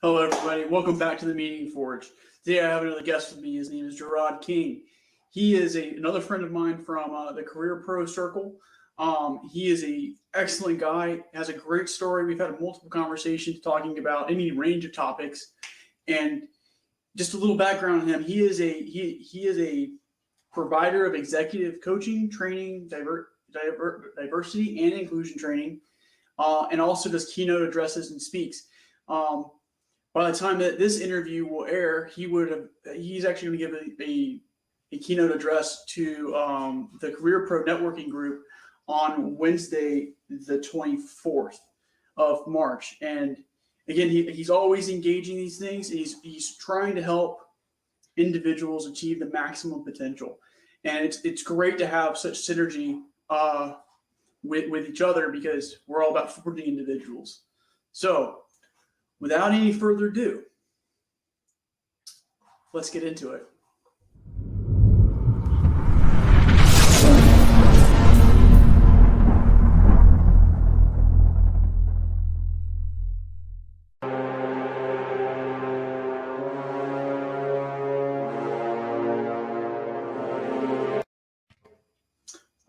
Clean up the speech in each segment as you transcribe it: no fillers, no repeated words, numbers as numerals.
Hello, everybody. Welcome back to the Meeting Forge. Today, I have another guest with me. His name is Gerod King. He is another friend of mine from the Career Pro Circle. He is a excellent guy. Has a great story. We've had multiple conversations talking about any range of topics. And just a little background on him: he is a provider of executive coaching, training, diversity and inclusion training, and also does keynote addresses and speaks. By the time that this interview will air, he's actually going to give a keynote address to the Career Pro Networking Group on Wednesday, the 24th of March. And again, he's always engaging these things. He's trying to help individuals achieve the maximum potential. And it's great to have such synergy with each other because we're all about supporting individuals. So, without any further ado, let's get into it.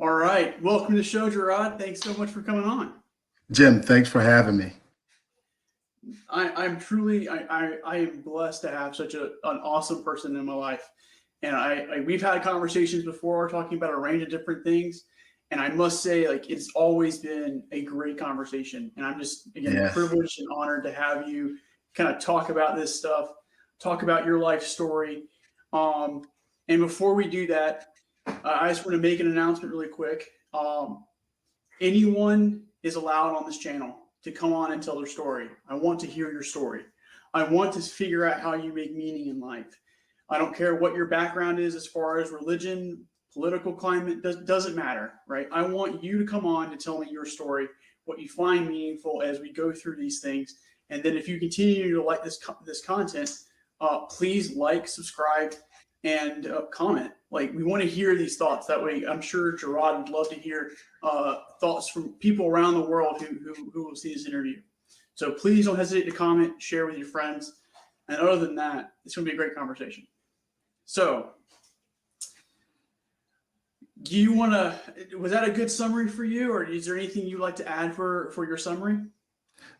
All right. Welcome to the show, Gerod. Thanks so much for coming on. Jim, thanks for having me. I'm truly, I am blessed to have such an awesome person in my life. And we've had conversations before talking about a range of different things. And I must say, like, it's always been a great conversation. And I'm just, again, privileged and honored to have you kind of talk about this stuff, talk about your life story. And before we do that, I just want to make an announcement really quick. Anyone is allowed on this channel to come on and tell their story. I want to hear your story. I want to figure out how you make meaning in life. I don't care what your background is as far as religion, political climate, doesn't matter, right? I want you to come on to tell me your story, what you find meaningful as we go through these things. And then if you continue to like this content, please like, subscribe, and comment. Like, we want to hear these thoughts. That way, I'm sure Gerod would love to hear thoughts from people around the world who will see this interview. So please don't hesitate to comment, share with your friends. And other than that, it's going to be a great conversation. So, do you want to, was that a good summary for you, or is there anything you'd like to add for your summary?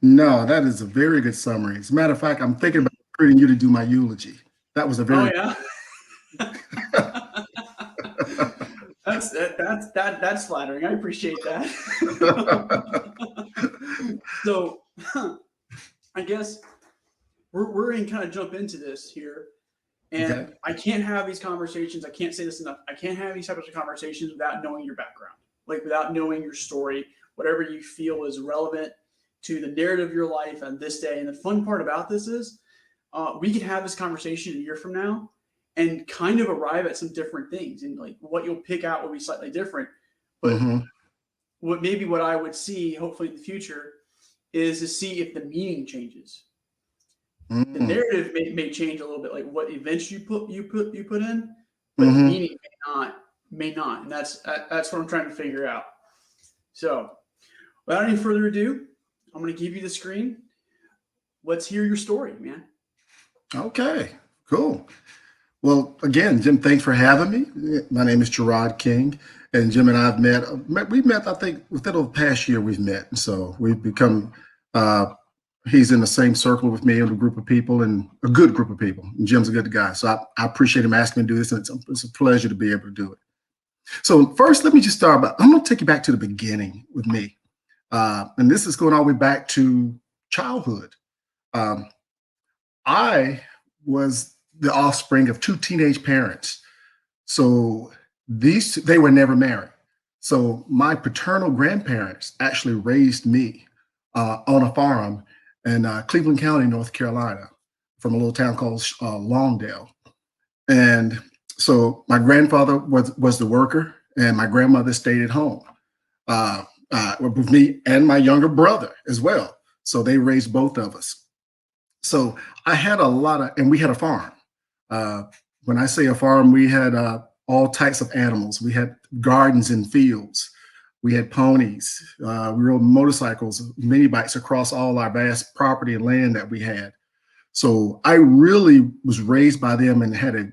No, that is a very good summary. As a matter of fact, I'm thinking about recruiting you to do my eulogy. That was a very... Oh, yeah? That's flattering. I appreciate that. So I guess we're going to kind of jump into this here. And okay. I can't have these conversations. I can't say this enough. I can't have these types of conversations without knowing your background, like without knowing your story, whatever you feel is relevant to the narrative of your life on this day. And the fun part about this is we can have this conversation a year from now and kind of arrive at some different things, and like what you'll pick out will be slightly different. But what I would see, hopefully in the future, is to see if the meaning changes. The narrative may change a little bit, like what events you put in, but the meaning may not, and that's what I'm trying to figure out. So, without any further ado, I'm going to give you the screen. Let's hear your story, man. Okay, cool. Well, again, Jim, thanks for having me. My name is Gerod King, and Jim and I have met. We met, I think, within the past year we've met. So we've become, he's in the same circle with me and a group of people, and a good group of people. And Jim's a good guy. So I appreciate him asking me to do this, and it's a pleasure to be able to do it. So first, let me just start by, I'm going to take you back to the beginning with me. And this is going all the way back to childhood. I was the offspring of two teenage parents. So they were never married. So my paternal grandparents actually raised me on a farm in Cleveland County, North Carolina, from a little town called Longdale. And so my grandfather was the worker, and my grandmother stayed at home with me and my younger brother as well. So they raised both of us. So I had and we had a farm. When I say a farm, we had all types of animals. We had gardens and fields. We had ponies. We rode motorcycles, mini bikes across all our vast property and land that we had. So I really was raised by them and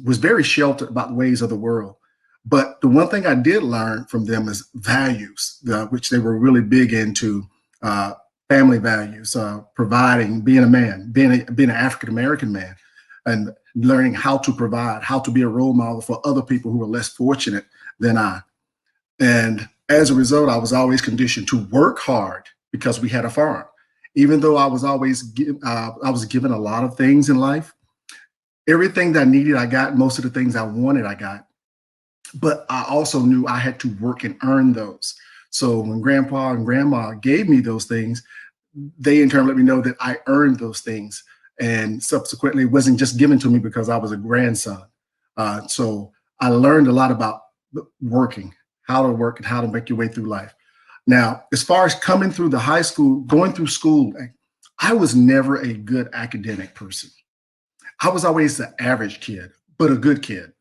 was very sheltered about the ways of the world. But the one thing I did learn from them is values, which they were really big into. Family values, providing, being a man, being an African American man, and learning how to provide, how to be a role model for other people who are less fortunate than I. And as a result, I was always conditioned to work hard because we had a farm. Even though I was given a lot of things in life, everything that I needed, I got. Most of the things I wanted, I got. But I also knew I had to work and earn those. So when Grandpa and Grandma gave me those things, they in turn let me know that I earned those things. And subsequently, it wasn't just given to me because I was a grandson. So I learned a lot about working, how to work and how to make your way through life. Now, as far as coming through the high school, going through school, I was never a good academic person. I was always the average kid, but a good kid.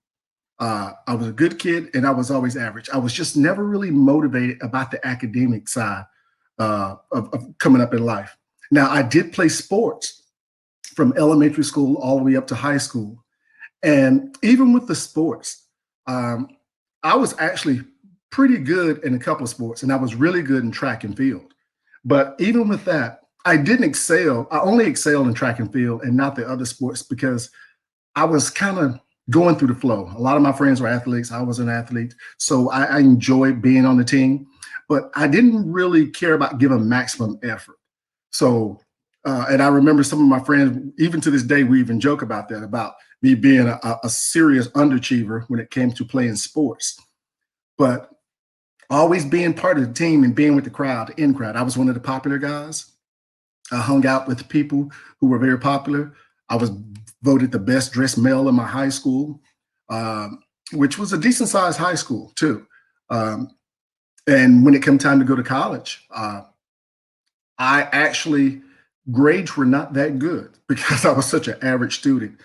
I was a good kid and I was always average. I was just never really motivated about the academic side of coming up in life. Now, I did play sports from elementary school all the way up to high school. And even with the sports, I was actually pretty good in a couple of sports and I was really good in track and field. But even with that, I didn't excel. I only excelled in track and field and not the other sports because I was kind of going through the flow. A lot of my friends were athletes. I was an athlete. So I enjoyed being on the team, but I didn't really care about giving maximum effort. So, and I remember some of my friends, even to this day, we even joke about that, about me being a serious underachiever when it came to playing sports. But always being part of the team and being with the crowd, the in crowd. I was one of the popular guys. I hung out with people who were very popular. I was voted the best dressed male in my high school, which was a decent sized high school too. And when it came time to go to college, I actually grades were not that good because I was such an average student.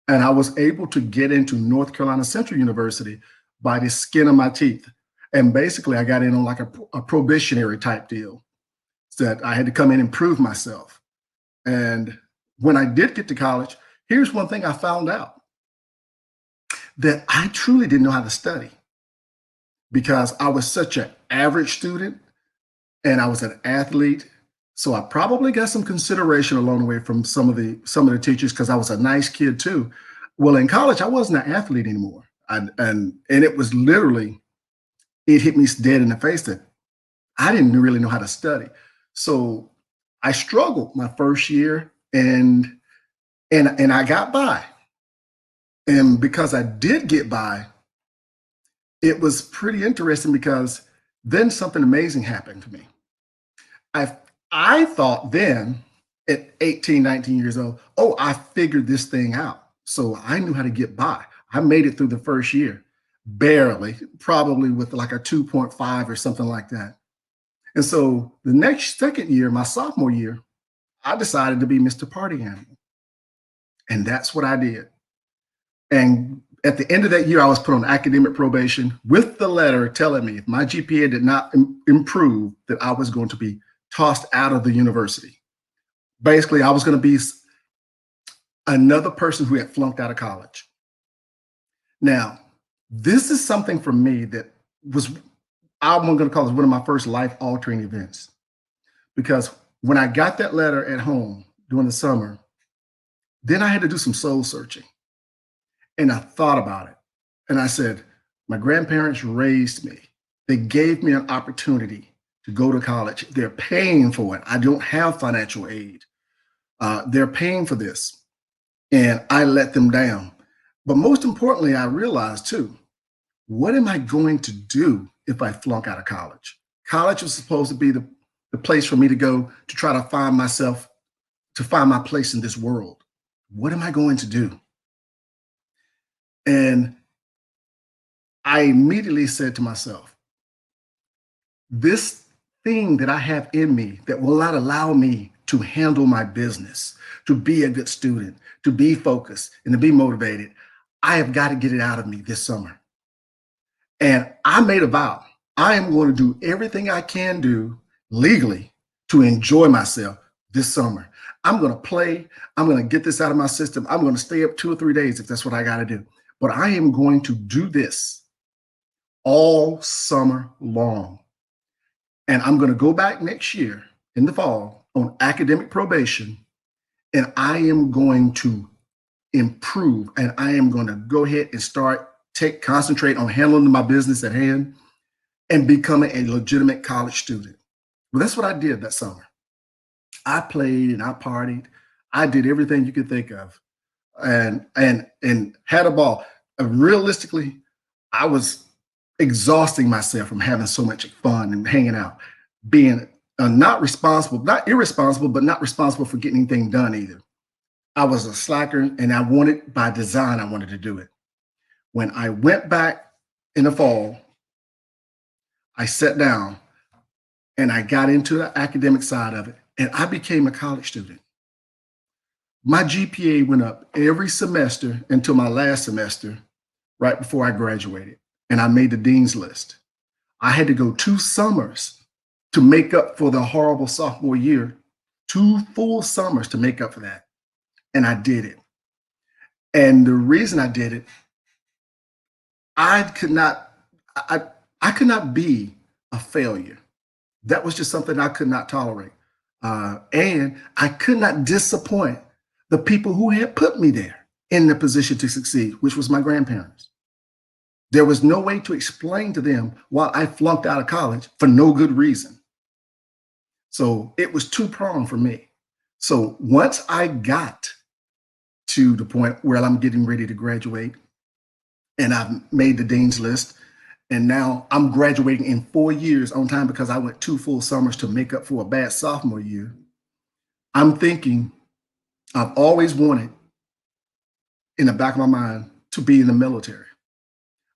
And I was able to get into North Carolina Central University by the skin of my teeth. And basically I got in on like a probationary type deal that I had to come in and prove myself. And when I did get to college, here's one thing I found out, that I truly didn't know how to study because I was such an average student and I was an athlete. So I probably got some consideration along the way from some of the teachers because I was a nice kid too. Well, in college, I wasn't an athlete anymore. And it was literally, it hit me dead in the face that I didn't really know how to study. So I struggled my first year and I got by. And because I did get by, it was pretty interesting because then something amazing happened to me. I thought then at 18, 19 years old, oh, I figured this thing out. So I knew how to get by. I made it through the first year, barely, probably with like a 2.5 or something like that. And so the second year, my sophomore year, I decided to be Mr. Party Animal. And that's what I did. And at the end of that year, I was put on academic probation with the letter telling me if my GPA did not improve, that I was going to be tossed out of the university. Basically, I was going to be another person who had flunked out of college. Now, this is something for me that was, I'm going to call it one of my first life-altering events. Because when I got that letter at home during the summer, then I had to do some soul searching. And I thought about it. And I said, my grandparents raised me. They gave me an opportunity to go to college. They're paying for it. I don't have financial aid. They're paying for this. And I let them down. But most importantly, I realized too, what am I going to do if I flunk out of college? College was supposed to be the place for me to go to try to find myself, to find my place in this world. What am I going to do? And I immediately said to myself, this thing that I have in me that will not allow me to handle my business, to be a good student, to be focused, and to be motivated, I have got to get it out of me this summer. And I made a vow. I am going to do everything I can do legally to enjoy myself this summer. I'm going to play. I'm going to get this out of my system. I'm going to stay up 2 or 3 days if that's what I got to do. But I am going to do this all summer long. And I'm going to go back next year in the fall on academic probation. And I am going to improve. And I am going to go ahead and concentrate on handling my business at hand and becoming a legitimate college student. Well, that's what I did that summer. I played and I partied. I did everything you could think of, and had a ball. Realistically, I was exhausting myself from having so much fun and hanging out, being not irresponsible, but not responsible for getting anything done either. I was a slacker, and I wanted by design. I wanted to do it. When I went back in the fall, I sat down and I got into the academic side of it, and I became a college student. My GPA went up every semester until my last semester, right before I graduated, and I made the dean's list. I had to go 2 summers to make up for the horrible sophomore year, 2 full summers to make up for that. And I did it. And the reason I did it, I could not be a failure. That was just something I could not tolerate. And I could not disappoint the people who had put me there in the position to succeed, which was my grandparents. There was no way to explain to them why I flunked out of college for no good reason. So it was 2-pronged for me. So once I got to the point where I'm getting ready to graduate and I've made the dean's list, and now I'm graduating in 4 years on time because I went 2 full summers to make up for a bad sophomore year. I'm thinking I've always wanted, in the back of my mind, to be in the military.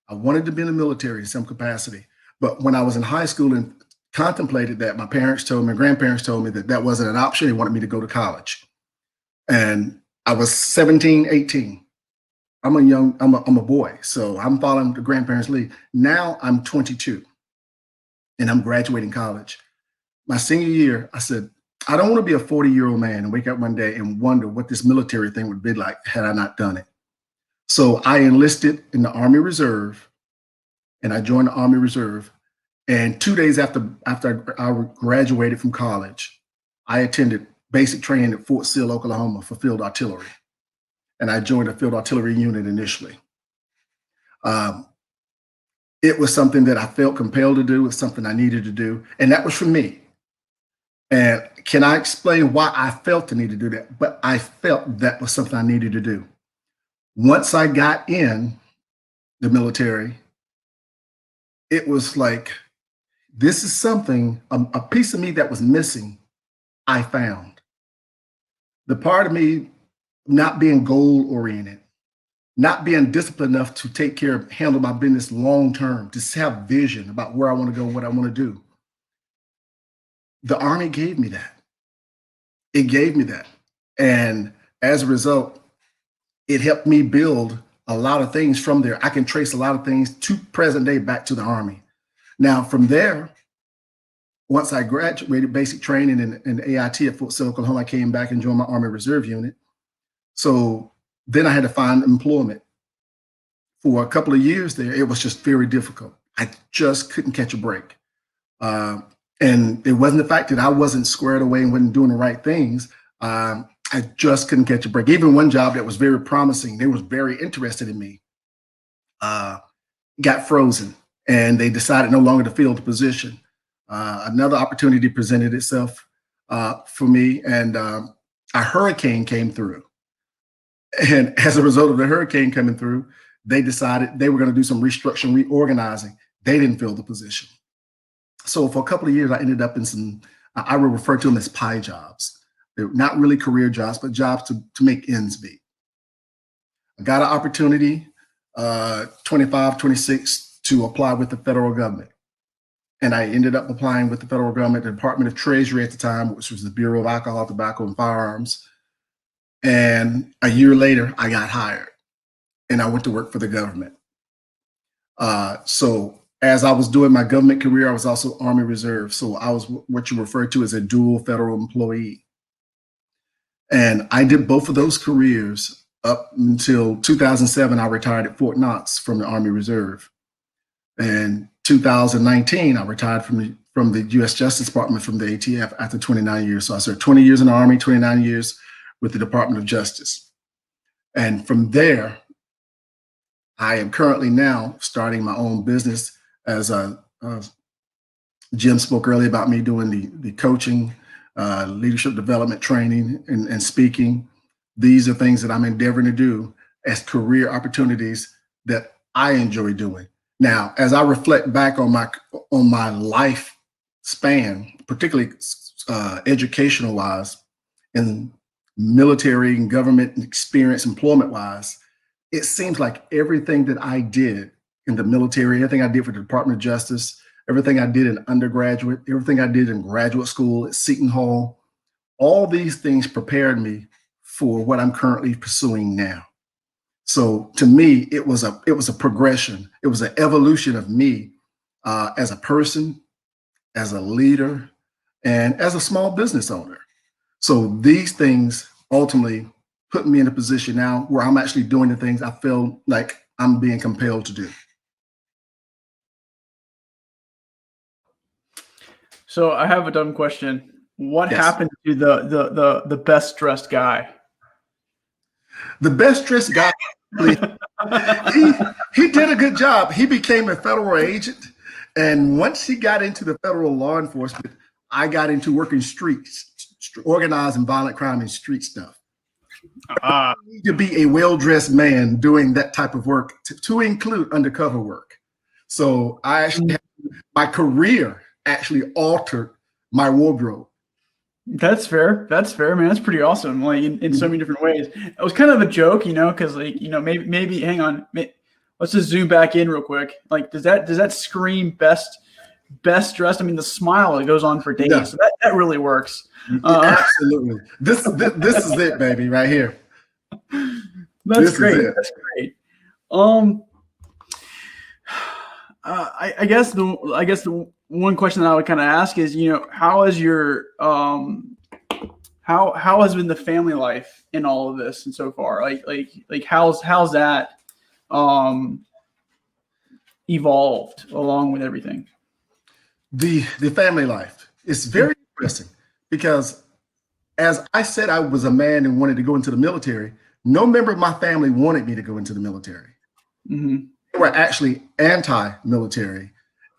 I wanted to be in the military in some capacity. But when I was in high school and contemplated that, my grandparents told me that that wasn't an option. They wanted me to go to college. And I was 17, 18. I'm a boy, so I'm following the grandparents' lead. Now I'm 22 and I'm graduating college. My senior year, I said, I don't want to be a 40-year-old man and wake up one day and wonder what this military thing would be like had I not done it. So I enlisted in the Army Reserve, and I joined the Army Reserve. And 2 days after I graduated from college, I attended basic training at Fort Sill, Oklahoma for field artillery. And I joined a field artillery unit initially. It was something that I felt compelled to do. It was something I needed to do. And that was for me. And can I explain why I felt the need to do that? But I felt that was something I needed to do. Once I got in the military, it was like, this is something, a piece of me that was missing, I found. The part of me not being goal oriented, not being disciplined enough to handle my business long term, to have vision about where I want to go, what I want to do. The Army gave me that. It gave me that. And as a result, it helped me build a lot of things from there. I can trace a lot of things to present day back to the Army. Now, from there, once I graduated basic training in AIT at Fort Sill, Oklahoma, I came back and joined my Army Reserve unit. So then I had to find employment. For a couple of years there, it was just very difficult. I just couldn't catch a break. And it wasn't the fact that I wasn't squared away and wasn't doing the right things. I just couldn't catch a break. Even one job that was very promising, they was very interested in me, got frozen, and they decided no longer to fill the position. Another opportunity presented itself for me, and a hurricane came through. And as a result of the hurricane coming through, they decided they were going to do some restructuring, reorganizing. They didn't fill the position. So for a couple of years, I ended up in some, I would refer to them as pie jobs. They're not really career jobs, but jobs to make ends meet. I got an opportunity, 25, 26, to apply with the federal government. And I ended up applying with the federal government, the Department of Treasury at the time, which was the Bureau of Alcohol, Tobacco, and Firearms. And a year later, I got hired and I went to work for the government. So as I was doing my government career, I was also Army Reserve. So I was what you refer to as a dual federal employee. And I did both of those careers up until 2007. I retired at Fort Knox from the Army Reserve. And 2019, I retired from the U.S. Justice Department from the ATF after 29 years. So I served 20 years in the Army, 29 years with the Department of Justice. And from there, I am currently now starting my own business. As Jim spoke earlier about me doing the coaching, leadership development training, and speaking. These are things that I'm endeavoring to do as career opportunities that I enjoy doing. Now, as I reflect back on my life span, particularly educational wise, and military and government experience, employment wise, it seems like everything that I did in the military, everything I did for the Department of Justice, everything I did in undergraduate, everything I did in graduate school at Seton Hall, all these things prepared me for what I'm currently pursuing now. So to me, it was a progression. It was an evolution of me as a person, as a leader, and as a small business owner. So these things ultimately put me in a position now where I'm actually doing the things I feel like I'm being compelled to do. So I have a dumb question. What Yes. happened to the best dressed guy? The best dressed guy, he did a good job. He became a federal agent. And once he got into the federal law enforcement, I got into working streets, organized and violent crime and street stuff. You need to be a well-dressed man doing that type of work to include undercover work. So I actually, my career actually altered my wardrobe. That's fair. That's fair, man. That's pretty awesome. Like in so many different ways. It was kind of a joke, because maybe hang on. Let's just zoom back in real quick. Like, does that scream best dressed? I mean, the smile, it goes on for days. Yeah. So that really works. Absolutely. This is it, baby, right here. That's great. That's great. I guess the one question that I would kind of ask is, how is your how has been the family life in all of this and so far? Like how's that evolved along with everything? The family life is very interesting because, as I said, I was a man and wanted to go into the military. No member of my family wanted me to go into the military. Mm-hmm. They were actually anti-military.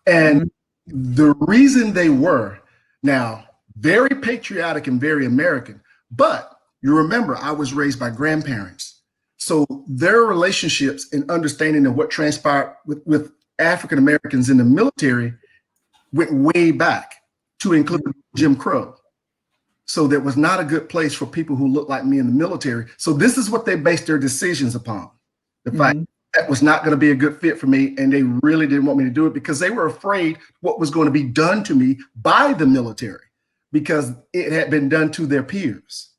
And the reason they were, now, very patriotic and very American, but you remember I was raised by grandparents. So their relationships and understanding of what transpired with African Americans in the military went way back to include Jim Crow. So that was not a good place for people who looked like me in the military. So this is what they based their decisions upon. The fact that was not going to be a good fit for me. And they really didn't want me to do it because they were afraid what was going to be done to me by the military because it had been done to their peers.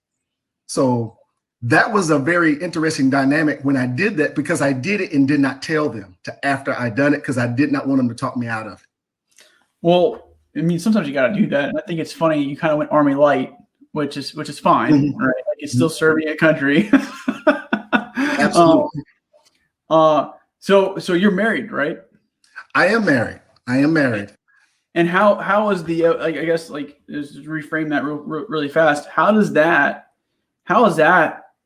So that was a very interesting dynamic when I did that, because I did it and did not tell them after I done it, because I did not want them to talk me out of it. Well, I mean, sometimes you got to do that. And I think it's funny. You kind of went Army light, which is fine, right? Like, it's still serving a country. Absolutely. So you're married, right? I am married. And how is the I guess, like, just reframe that really fast. How has that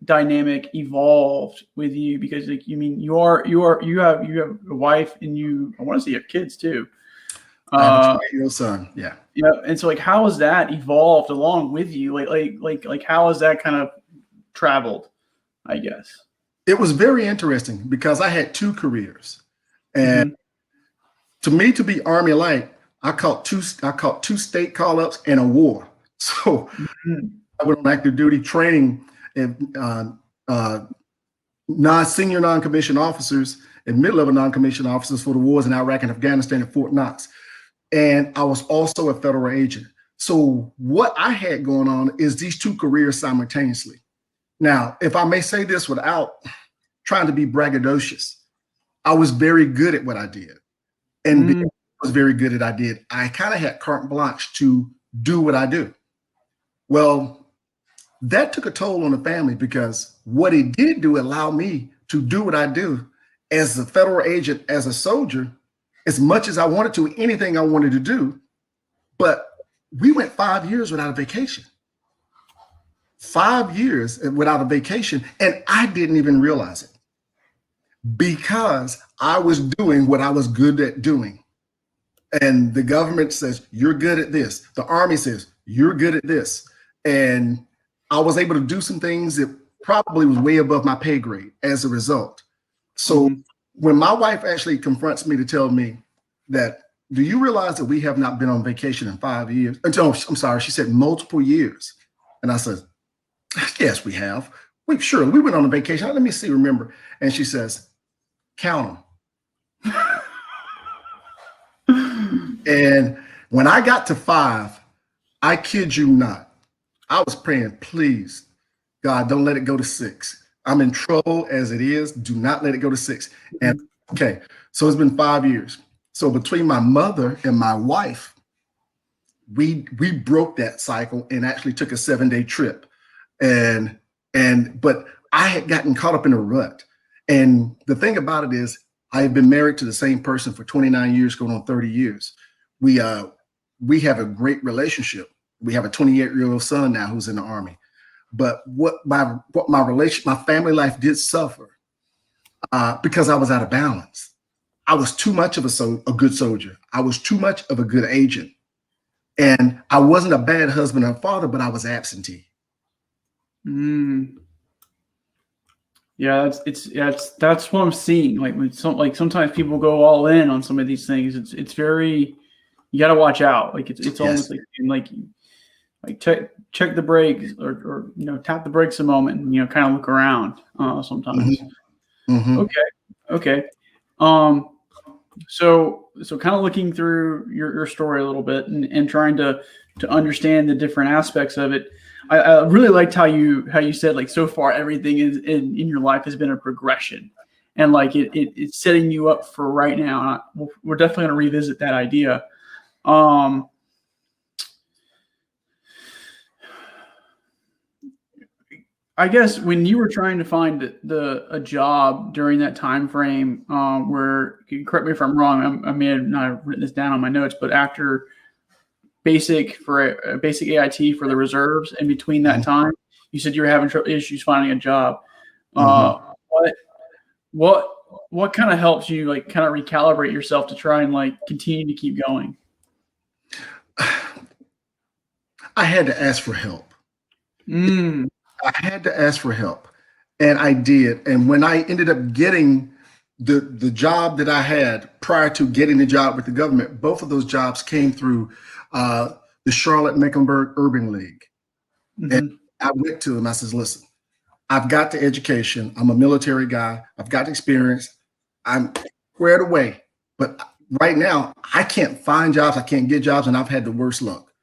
dynamic evolved with you? Because, like, you mean you have a wife, and I want to say you have kids too. I have a 2-year-old son. Yeah. Yeah. And so, like, how has that evolved along with you? Like how has that kind of traveled, I guess? It was very interesting because I had 2 careers, and to me, to be Army light, I caught two state call-ups and a war. So I went on active duty training and senior non-commissioned officers and mid-level non-commissioned officers for the wars in Iraq and Afghanistan at Fort Knox. And I was also a federal agent. So what I had going on is these 2 careers simultaneously. Now, if I may say this without trying to be braggadocious, I was very good at what I did. And because I was very good at what I did, I kind of had carte blanche to do what I do. Well, that took a toll on the family because what it did do allow me to do what I do as a federal agent, as a soldier, as much as I wanted to, anything I wanted to do. But we went 5 years without a vacation. 5 years without a vacation, and I didn't even realize it because I was doing what I was good at doing. And the government says, you're good at this. The Army says, you're good at this. And I was able to do some things that probably was way above my pay grade as a result. So when my wife actually confronts me to tell me that, do you realize that we have not been on vacation in 5 years? Oh, I'm sorry, she said multiple years. And I said, yes, we have. We went on a vacation. Let me see, remember. And she says, count them. And when I got to 5, I kid you not, I was praying, please, God, don't let it go to 6. I'm in trouble as it is. Do not let it go to 6. And okay, so it's been 5 years. So between my mother and my wife, we broke that cycle and actually took a 7-day trip. But I had gotten caught up in a rut. And the thing about it is, I have been married to the same person for 29 years, going on 30 years. We have a great relationship. We have a 28-year-old son now who's in the Army. But what my family life did suffer because I was out of balance. I was too much of a good soldier. I was too much of a good agent. And I wasn't a bad husband or father, but I was absentee. Yeah, that's what I'm seeing. Sometimes people go all in on some of these things. It's very, you got to watch out. It's almost like check the brakes or tap the brakes a moment and kind of look around sometimes. Okay. So kind of looking through your story a little bit and trying to understand the different aspects of it. I really liked how you said so far everything is in your life has been a progression, and it's setting you up for right now. We're definitely going to revisit that idea. I guess when you were trying to find a job during that time frame, where, correct me if I'm wrong, I may have not written this down on my notes, but after basic AIT for the reserves, in between that time, you said you were having issues finding a job. What kind of helps you kind of recalibrate yourself to try and continue to keep going? I had to ask for help. I had to ask for help, and I did. And when I ended up getting the job that I had prior to getting the job with the government, both of those jobs came through the Charlotte-Mecklenburg Urban League. And I went to him. I says, listen, I've got the education. I'm a military guy. I've got the experience. I'm squared away. But right now, I can't find jobs. I can't get jobs, and I've had the worst luck.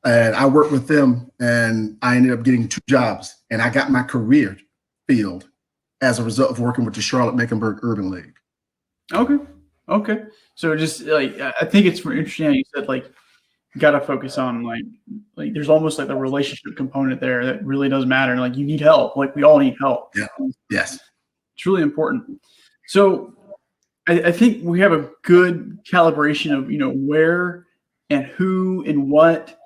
And I worked with them, and I ended up getting 2 jobs, and I got my career field as a result of working with the Charlotte-Mecklenburg Urban League. Okay. So just I think it's interesting how you said you got to focus on there's almost the relationship component there that really does matter. And you need help. We all need help. Yeah. Yes. It's really important. So I think we have a good calibration of where and who and what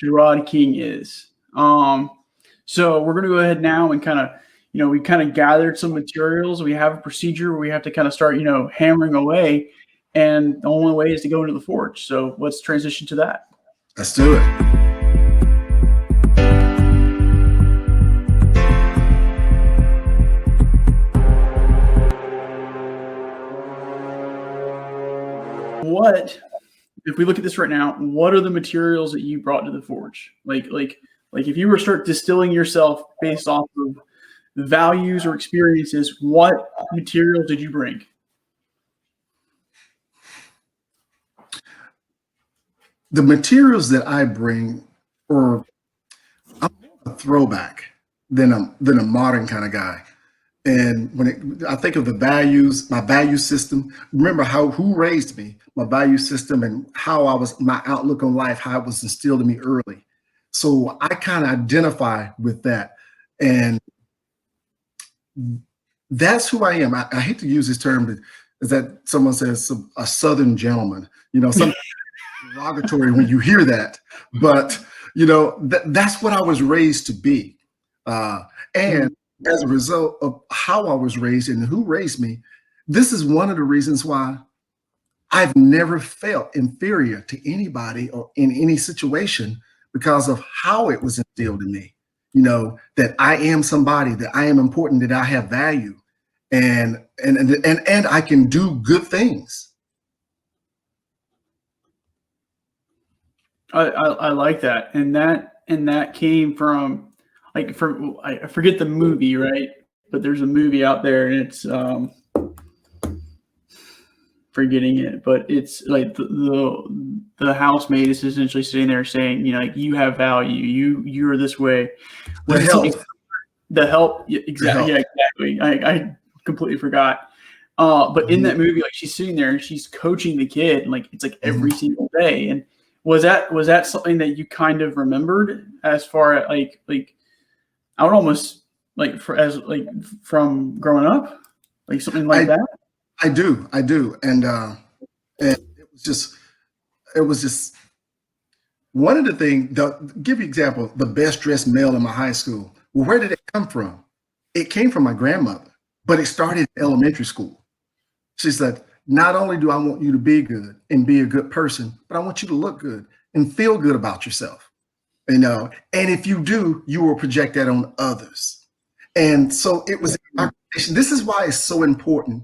Gerod King is. So we're going to go ahead now and kind of, we kind of gathered some materials. We have a procedure where we have to kind of start, hammering away. And the only way is to go into the forge. So let's transition to that. Let's do it. If we look at this right now, what are the materials that you brought to the forge? If you were to start distilling yourself based off of values or experiences, what materials did you bring? The materials that I bring are a throwback than a modern kind of guy. And I think of the values, my value system, remember who raised me, my value system, and my outlook on life, how it was instilled in me early. So I kind of identify with that. And that's who I am. I hate to use this term, but is that someone says a Southern gentleman, something derogatory when you hear that, but that's what I was raised to be. And as a result of how I was raised and who raised me, this is one of the reasons why I've never felt inferior to anybody or in any situation, because of how it was instilled in me, that I am somebody, that I am important, that I have value, and I can do good things. I like that, and that came from I forget the movie, right? But there's a movie out there, and it's forgetting it, but it's like the housemaid is essentially sitting there saying, like, you have value, you're this way. The help. The help, exactly. Yeah, exactly. I completely forgot. But in that movie, like, she's sitting there and she's coaching the kid, and like it's like every single day. And was that something that you kind of remembered, as far as like I would almost from growing up, like something like that? I do. And it was just one of the things. Give you an example, the best dressed male in my high school. Well, where did it come from? It came from my grandmother, but it started in elementary school. She said, not only do I want you to be good and be a good person, but I want you to look good and feel good about yourself. And if you do, you will project that on others. And so it was, this is why it's so important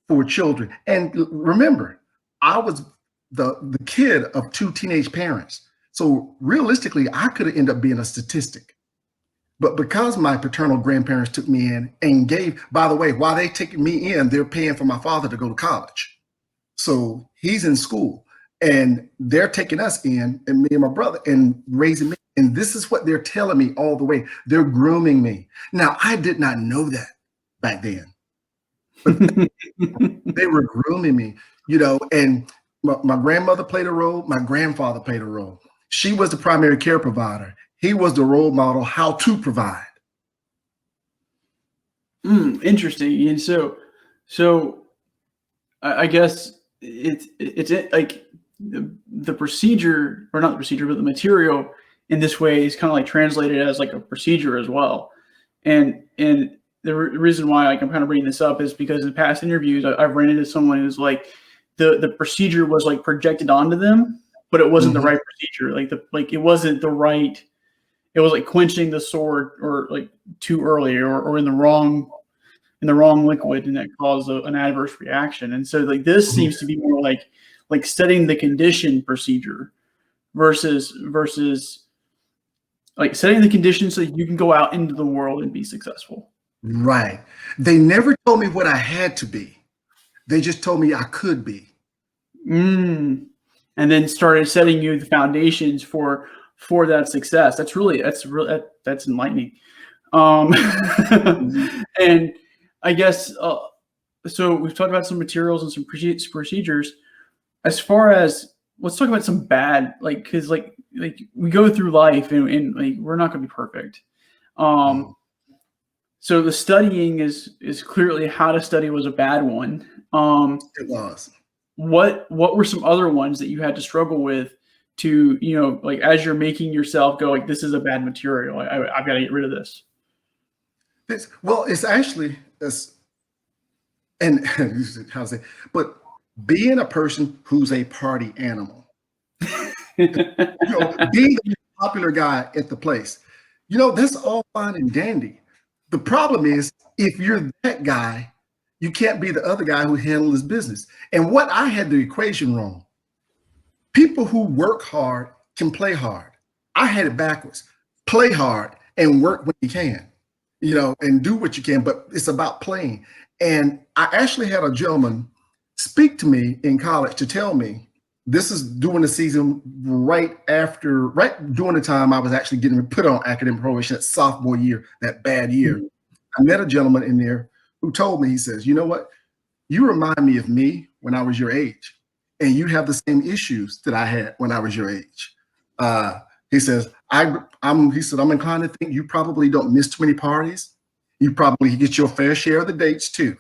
for children. And remember, I was the kid of two teenage parents. So realistically, I could have ended up being a statistic. But because my paternal grandparents took me in and gave, by the way, while they taking me in, they're paying for my father to go to college. So he's in school and they're taking us in, and me and my brother, and raising me. And this is what they're telling me all the way. They're grooming me. Now, I did not know that back then. But they were grooming me, and my grandmother played a role. My grandfather played a role. She was the primary care provider. He was the role model, how to provide. Interesting. And so I guess it's like the procedure, or not the procedure, but the material in this way is kind of like translated as like a procedure as well. And the reason why I'm kind of bringing this up is because in past interviews, I've ran into someone who's like the procedure was like projected onto them, but it wasn't the right procedure. It wasn't the right. It was like quenching the sword, or like too early, or in the wrong liquid, and that caused an adverse reaction. And so like this seems to be more like setting the condition procedure versus like setting the condition so you can go out into the world and be successful. Right. They never told me what I had to be. They just told me I could be. And then started setting you the foundations for that success. That's enlightening. And I guess so we've talked about some materials and some procedures. As far as, let's talk about some bad, because we go through life and like we're not going to be perfect. So the studying is clearly, how to study was a bad one. It was. What were some other ones that you had to struggle with to, like, as you're making yourself go, like, this is a bad material, I've got to get rid of this? It's actually and how to say, but being a person who's a party animal, being the popular guy at the place, that's all fine and dandy. The problem is, if you're that guy, you can't be the other guy who handles his business. And what I had the equation wrong. People who work hard can play hard. I had it backwards. Play hard and work when you can, and do what you can, but it's about playing. And I actually had a gentleman speak to me in college to tell me, this is during the season, right during the time I was actually getting put on academic probation, that sophomore year, that bad year. I met a gentleman in there who told me, he says, you know what? You remind me of me when I was your age, and you have the same issues that I had when I was your age. He says, he said, I'm inclined to think you probably don't miss too many parties. You probably get your fair share of the dates too.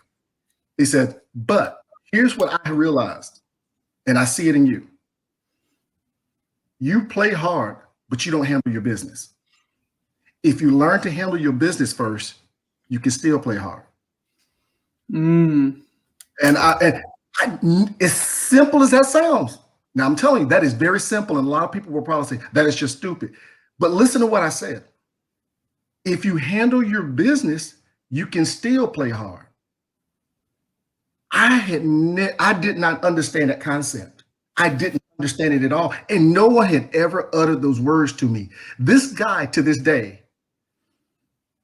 He said, but here's what I realized, and I see it in you. You play hard, but you don't handle your business. If you learn to handle your business first, you can still play hard. Mm. And as simple as that sounds, now I'm telling you, that is very simple. And a lot of people will probably say that is just stupid. But listen to what I said. If you handle your business, you can still play hard. I did not understand that concept. I didn't understand it at all. And no one had ever uttered those words to me. This guy to this day,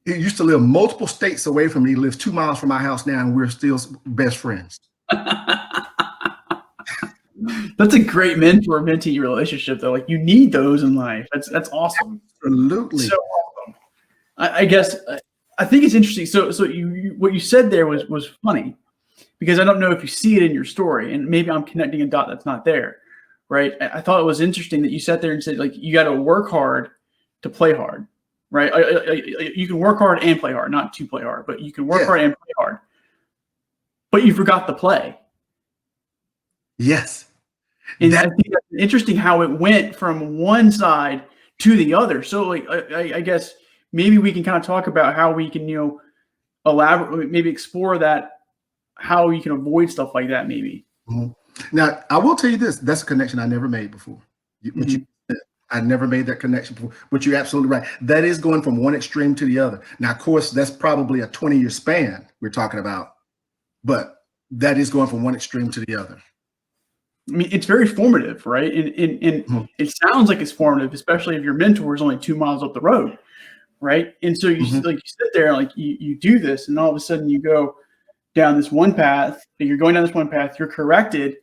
he used to live multiple states away from me. He lives 2 miles from my house now, and we're still best friends. That's a great mentor-mentee relationship, though. Like, you need those in life. That's awesome. Absolutely. So awesome. I guess I think it's interesting. So what you said there was funny, because I don't know if you see it in your story, and maybe I'm connecting a dot that's not there, right? I thought it was interesting that you sat there and said, like, you got to work hard to play hard, right? You can work hard and play hard, not to play hard, but you can work hard and play hard. But you forgot to play. Yes. And I think that's interesting how it went from one side to the other. So, like, I guess maybe we can kind of talk about how we can, elaborate, maybe explore that, how you can avoid stuff like that, maybe. Mm-hmm. Now, I will tell you this: that's a connection I never made before. I never made that connection before. But you're absolutely right. That is going from one extreme to the other. Now, of course, that's probably a 20-year span we're talking about, but that is going from one extreme to the other. I mean, it's very formative, right? And it sounds like it's formative, especially if your mentor is only 2 miles up the road, right? And so you sit there, like you do this, and all of a sudden you go down this one path. You're going down this one path. You're corrected,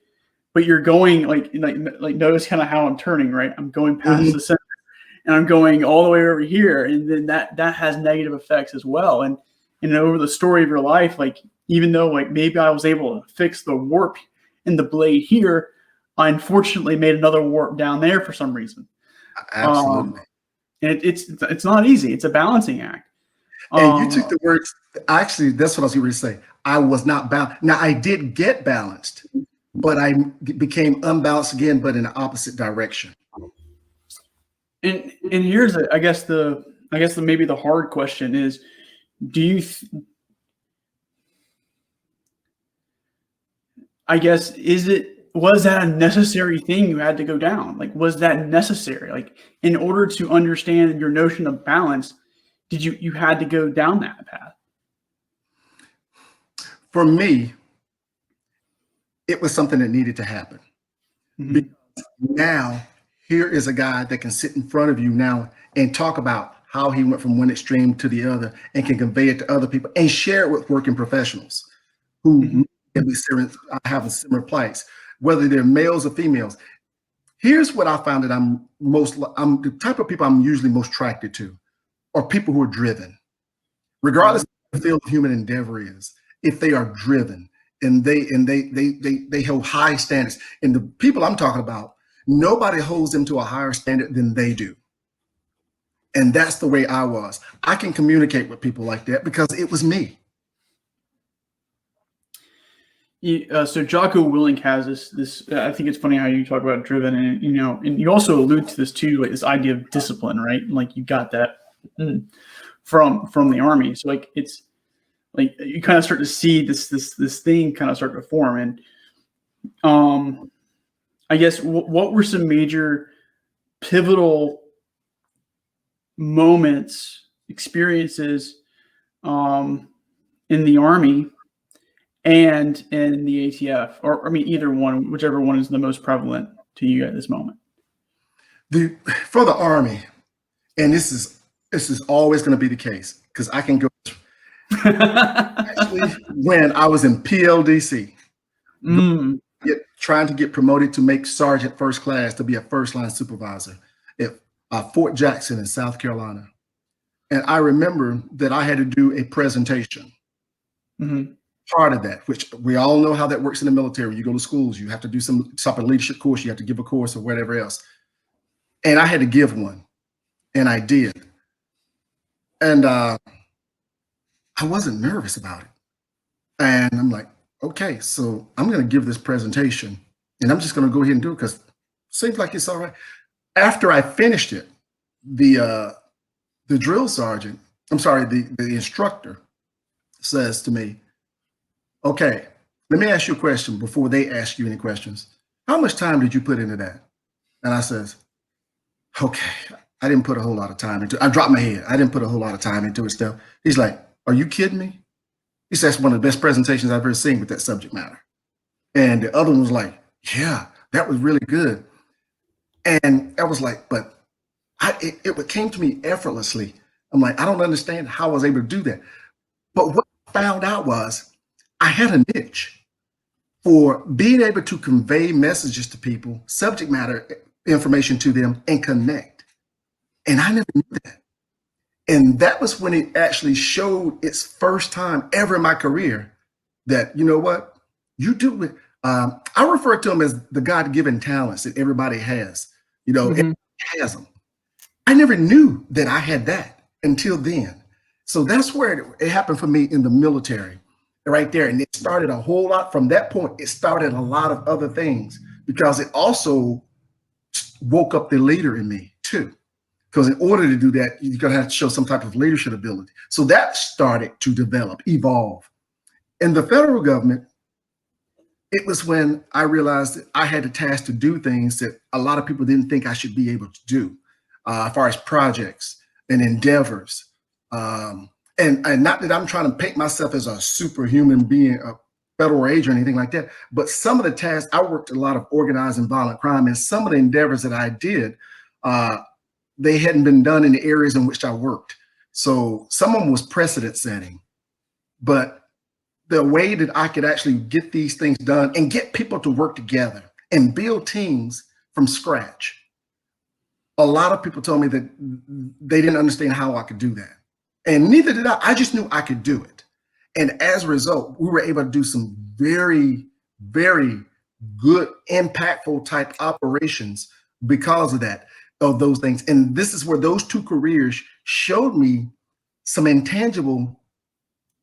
but you're going like notice kind of how I'm turning, right? I'm going past the center, and I'm going all the way over here, and then that has negative effects as well. And over the story of your life, like, even though, like, maybe I was able to fix the warp in the blade here, I unfortunately made another warp down there for some reason. Absolutely. And it's not easy. It's a balancing act. And you took the words, actually, that's what I was going to say. I was not balanced. Now, I did get balanced, but I became unbalanced again, but in the opposite direction. And here's maybe the hard question is, was that a necessary thing you had to go down? Like, was that necessary? Like, in order to understand your notion of balance, did you had to go down that path? For me, it was something that needed to happen. Because now here is a guy that can sit in front of you now and talk about how he went from one extreme to the other and can convey it to other people and share it with working professionals who have a similar plights, whether they're males or females. Here's what I found that I'm the type of people I'm usually most attracted to are people who are driven, regardless of what the field of human endeavor is. If they are driven and they hold high standards, and the people I'm talking about, nobody holds them to a higher standard than they do. And that's the way I was. I can communicate with people like that because it was me. So Jocko Willink has this. I think it's funny how you talk about driven, and you also allude to this too, like this idea of discipline, right? Like, you got that from the Army. So, like, it's like you kind of start to see this thing kind of start to form. And I guess what were some major pivotal moments, experiences in the Army and in the ATF, or I mean, either one, whichever one is the most prevalent to you at this moment? For the Army, and this is always going to be the case, because I can go. Actually, when I was in PLDC, trying to get promoted to make sergeant first class, to be a first line supervisor at Fort Jackson in South Carolina. And I remember that I had to do a presentation. Part of that, which we all know how that works in the military. You go to schools, you have to do some type of leadership course, you have to give a course or whatever else. And I had to give one. and I did. And I wasn't nervous about it. And I'm like, okay, so I'm going to give this presentation and I'm just going to go ahead and do it because it seems like it's all right. After I finished it, the drill sergeant, I'm sorry, the instructor says to me, okay, let me ask you a question before they ask you any questions. How much time did you put into that? And I says, okay, I didn't put a whole lot of time into it. I dropped my head. I didn't put a whole lot of time into it still. He's like, are you kidding me? He says, one of the best presentations I've ever seen with that subject matter. And the other one was like, yeah, that was really good. And I was like, but it came to me effortlessly. I'm like, I don't understand how I was able to do that. But what I found out was I had a niche for being able to convey messages to people, subject matter information to them, and connect. And I never knew that. And that was when it actually showed its first time ever in my career that, you know what, you do it. I refer to them as the God-given talents that everybody has. You know, everybody has them. I never knew that I had that until then. So that's where it happened for me in the military, right there. And it started a whole lot from that point. It started a lot of other things because it also woke up the leader in me too. Because in order to do that, you're going to have to show some type of leadership ability. So that started to develop, evolve. In the federal government, it was when I realized that I had the task to do things that a lot of people didn't think I should be able to do, as far as projects and endeavors. And not that I'm trying to paint myself as a superhuman being, a federal agent or anything like that, but some of the tasks, I worked a lot of organized and violent crime, and some of the endeavors that I did, they hadn't been done in the areas in which I worked. So some of them was precedent setting, but the way that I could actually get these things done and get people to work together and build teams from scratch. A lot of people told me that they didn't understand how I could do that. And neither did I. I just knew I could do it. And as a result, we were able to do some very, very good, impactful type operations because of that, of those things. And this is where those two careers showed me some intangible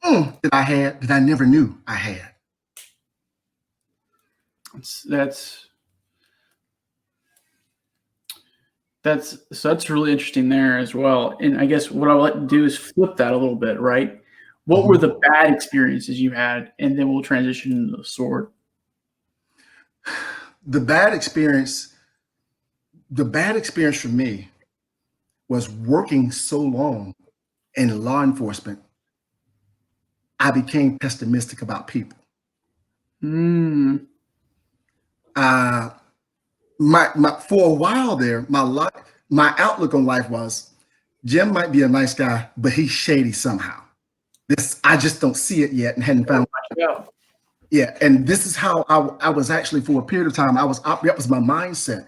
that I had that I never knew I had. That's really interesting there as well. And I guess what I would like to do is flip that a little bit, right? What were the bad experiences you had? And then we'll transition into the sword. The bad experience for me was working so long in law enforcement. I became pessimistic about people. For a while there, my outlook on life was, Jim might be a nice guy, but he's shady somehow. I just don't see it yet and hadn't found it. Yeah, and this is how I was actually for a period of time. That was my mindset,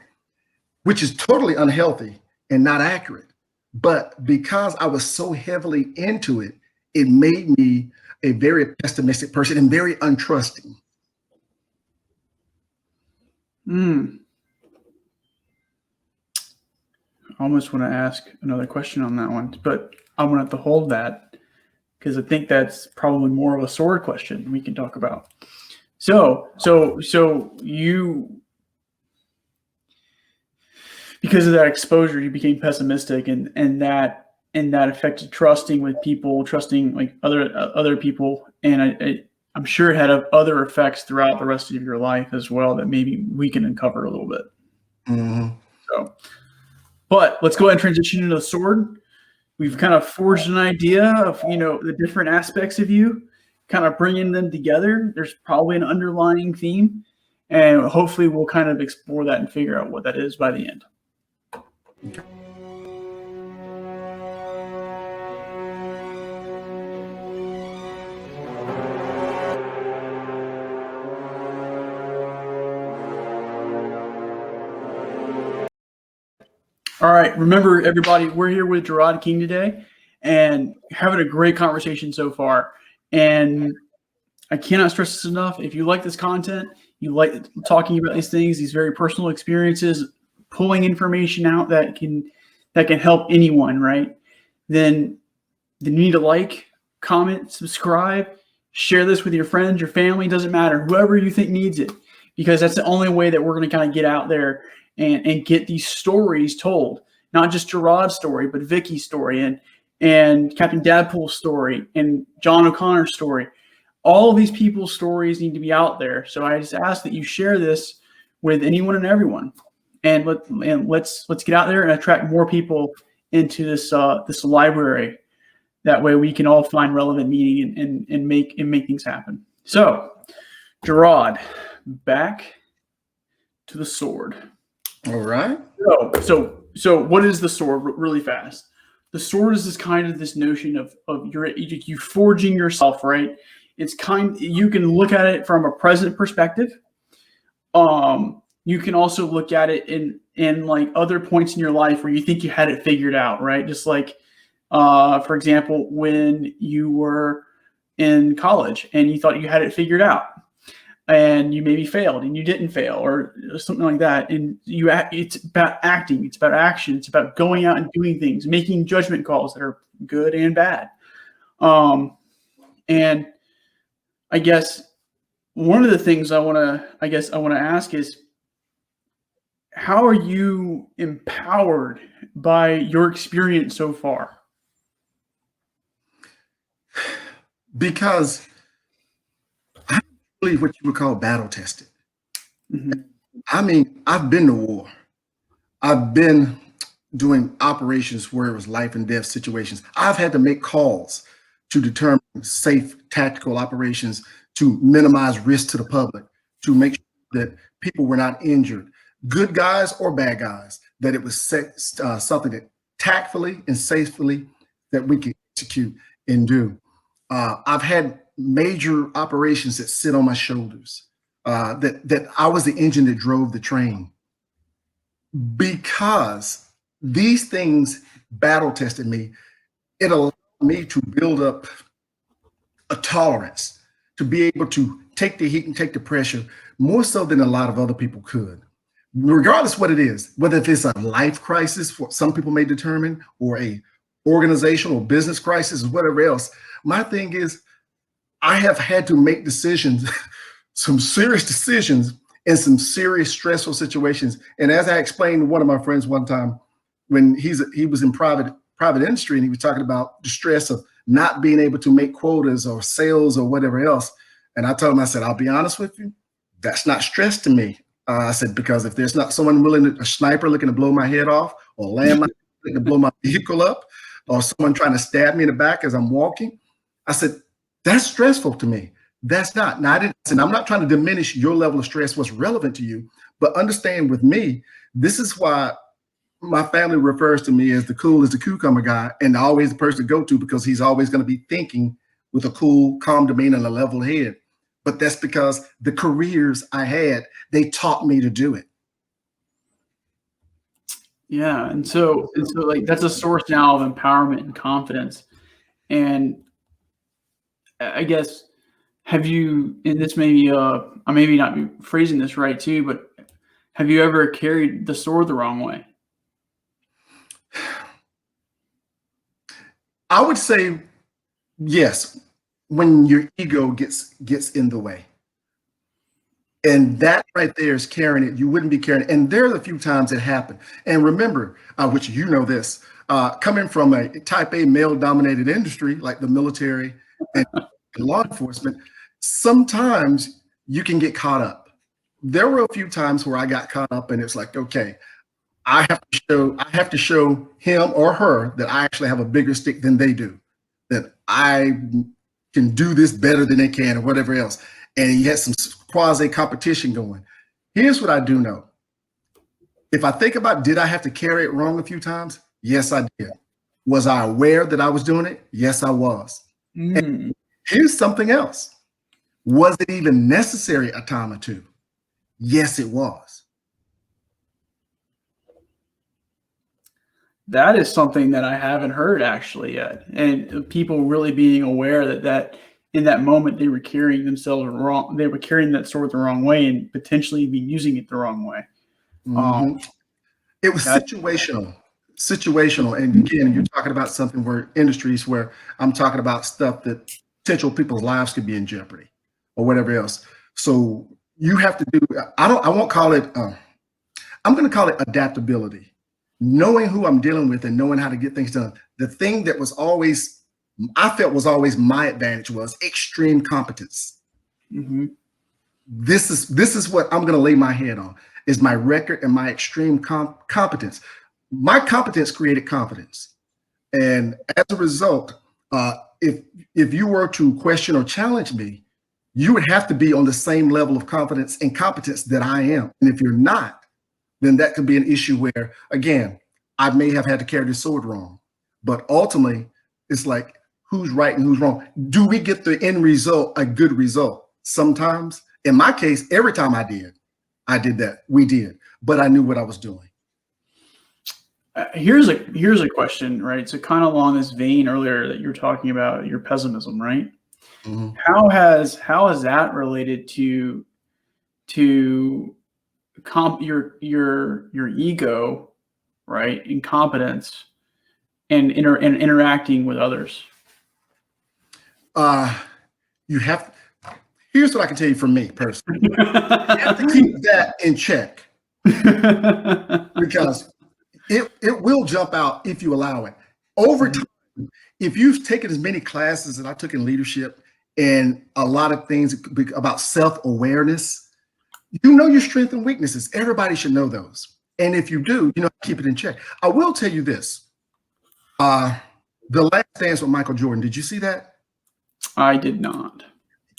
which is totally unhealthy and not accurate. But because I was so heavily into it, it made me a very pessimistic person and very untrusting. I almost want to ask another question on that one, but I'm going to have to hold that because I think that's probably more of a sword question we can talk about. So you, because of that exposure, you became pessimistic, and that affected trusting with people, trusting like other people, and I'm sure it had other effects throughout the rest of your life as well that maybe we can uncover a little bit. So, but let's go ahead and transition into the sword. We've kind of forged an idea of, the different aspects of you, kind of bringing them together. There's probably an underlying theme, and hopefully we'll kind of explore that and figure out what that is by the end. All right. Remember, everybody, we're here with Gerod King today and having a great conversation so far. And I cannot stress this enough. If you like this content, you like talking about these things, these very personal experiences, pulling information out that can that can help anyone, right? Then you need to like, comment, subscribe, share this with your friends, your family, doesn't matter, whoever you think needs it, because that's the only way that we're going to kind of get out there and get these stories told. Not just Gerod's story, but Vicky's story and Captain Dadpool's story and John O'Connor's story. All of these people's stories need to be out there. So I just ask that you share this with anyone and everyone, and let's get out there and attract more people into this library. That way we can all find relevant meaning and make things happen. So, Gerod, back to the sword. All right. So what is the sword? Really fast. The sword is this notion of you forging yourself, right? It's you can look at it from a present perspective. You can also look at it in like other points in your life where you think you had it figured out, right? Just like, for example, when you were in college and you thought you had it figured out, and you maybe failed and you didn't fail, or something like that. And it's about acting, it's about action, it's about going out and doing things, making judgment calls that are good and bad. And I guess one of the things I want to ask is, how are you empowered by your experience so far? Because I believe what you would call battle tested. Mm-hmm. I mean, I've been to war. I've been doing operations where it was life and death situations. I've had to make calls to determine safe tactical operations, to minimize risk to the public, to make sure that people were not injured, good guys or bad guys, that it was something that tactfully and safely that we could execute and do. I've had major operations that sit on my shoulders, that I was the engine that drove the train, because these things battle tested me. It allowed me to build up a tolerance to be able to take the heat and take the pressure more so than a lot of other people could, regardless what it is, whether it's a life crisis, what some people may determine, or a organizational business crisis or whatever else. My thing is, I have had to make decisions, some serious decisions in some serious stressful situations. And as I explained to one of my friends one time, when he was in private industry, and he was talking about the stress of not being able to make quotas or sales or whatever else. And I told him, I said, I'll be honest with you, that's not stress to me. I said, because if there's not someone willing, a sniper looking to blow my head off, or landmine looking to blow my vehicle up, or someone trying to stab me in the back as I'm walking, I said, that's stressful to me. That's not. Now, I'm not trying to diminish your level of stress, what's relevant to you, but understand with me, this is why my family refers to me as the cool as the cucumber guy, and always the person to go to, because he's always going to be thinking with a cool, calm demeanor and a level head. But that's because the careers I had, they taught me to do it. Yeah, and so like that's a source now of empowerment and confidence. And I guess, have you, and this maybe I maybe not be phrasing this right too, but have you ever carried the sword the wrong way? I would say yes, when your ego gets in the way. And that right there is carrying it. You wouldn't be carrying it. And there are a few times it happened. And remember, which you know this, coming from a type A male-dominated industry like the military and law enforcement, sometimes you can get caught up. There were a few times where I got caught up, and it's like, okay, I have to show him or her that I actually have a bigger stick than they do, that I can do this better than they can, or whatever else. And he had some quasi competition going. Here's what I do know. If I think about, did I have to carry it wrong a few times? Yes, I did. Was I aware that I was doing it? Yes, I was. And here's something else. Was it even necessary a time or two? Yes, it was. That is something that I haven't heard actually yet. And people really being aware that in that moment they were carrying themselves wrong. They were carrying that sword the wrong way and potentially be using it the wrong way. It was situational. situational. And again, you're talking about something where industries where I'm talking about stuff that potential people's lives could be in jeopardy or whatever else. So you have to do, I won't call it, I'm going to call it adaptability, knowing who I'm dealing with and knowing how to get things done. The thing that was always, I felt was always my advantage was extreme competence. Mm-hmm. This is what I'm going to lay my head on, is my record and my extreme competence. My competence created confidence. And as a result, if you were to question or challenge me, you would have to be on the same level of confidence and competence that I am. And if you're not, then that could be an issue where, again, I may have had to carry the sword wrong. But ultimately, it's like, who's right and who's wrong? Do we get the end result a good result? Sometimes. In my case, every time I did that. We did. But I knew what I was doing. Here's a question, right? So kind of along this vein earlier that you were talking about your pessimism, right? Mm-hmm. How has that related to your ego, right? Incompetence and interacting with others? You have. Here's what I can tell you from me personally. You have to keep that in check because it will jump out if you allow it. Over time, if you've taken as many classes that I took in leadership and a lot of things about self-awareness, you know your strengths and weaknesses. Everybody should know those. And if you do, keep it in check. I will tell you this. The Last Dance with Michael Jordan. Did you see that? I did not.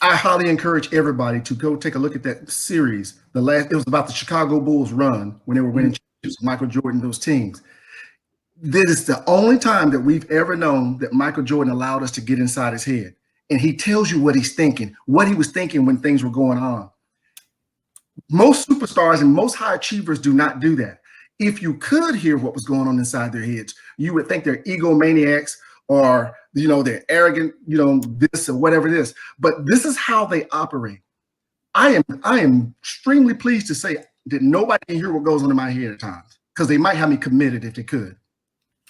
I highly encourage everybody to go take a look at that series. It was about the Chicago Bulls run when they were winning championships, Michael Jordan, those teams. This is the only time that we've ever known that Michael Jordan allowed us to get inside his head. And he tells you what he's thinking, what he was thinking when things were going on. Most superstars and most high achievers do not do that. If you could hear what was going on inside their heads, you would think they're egomaniacs or, they're arrogant, this or whatever it is. But this is how they operate. I am extremely pleased to say that nobody can hear what goes on in my head at times because they might have me committed if they could.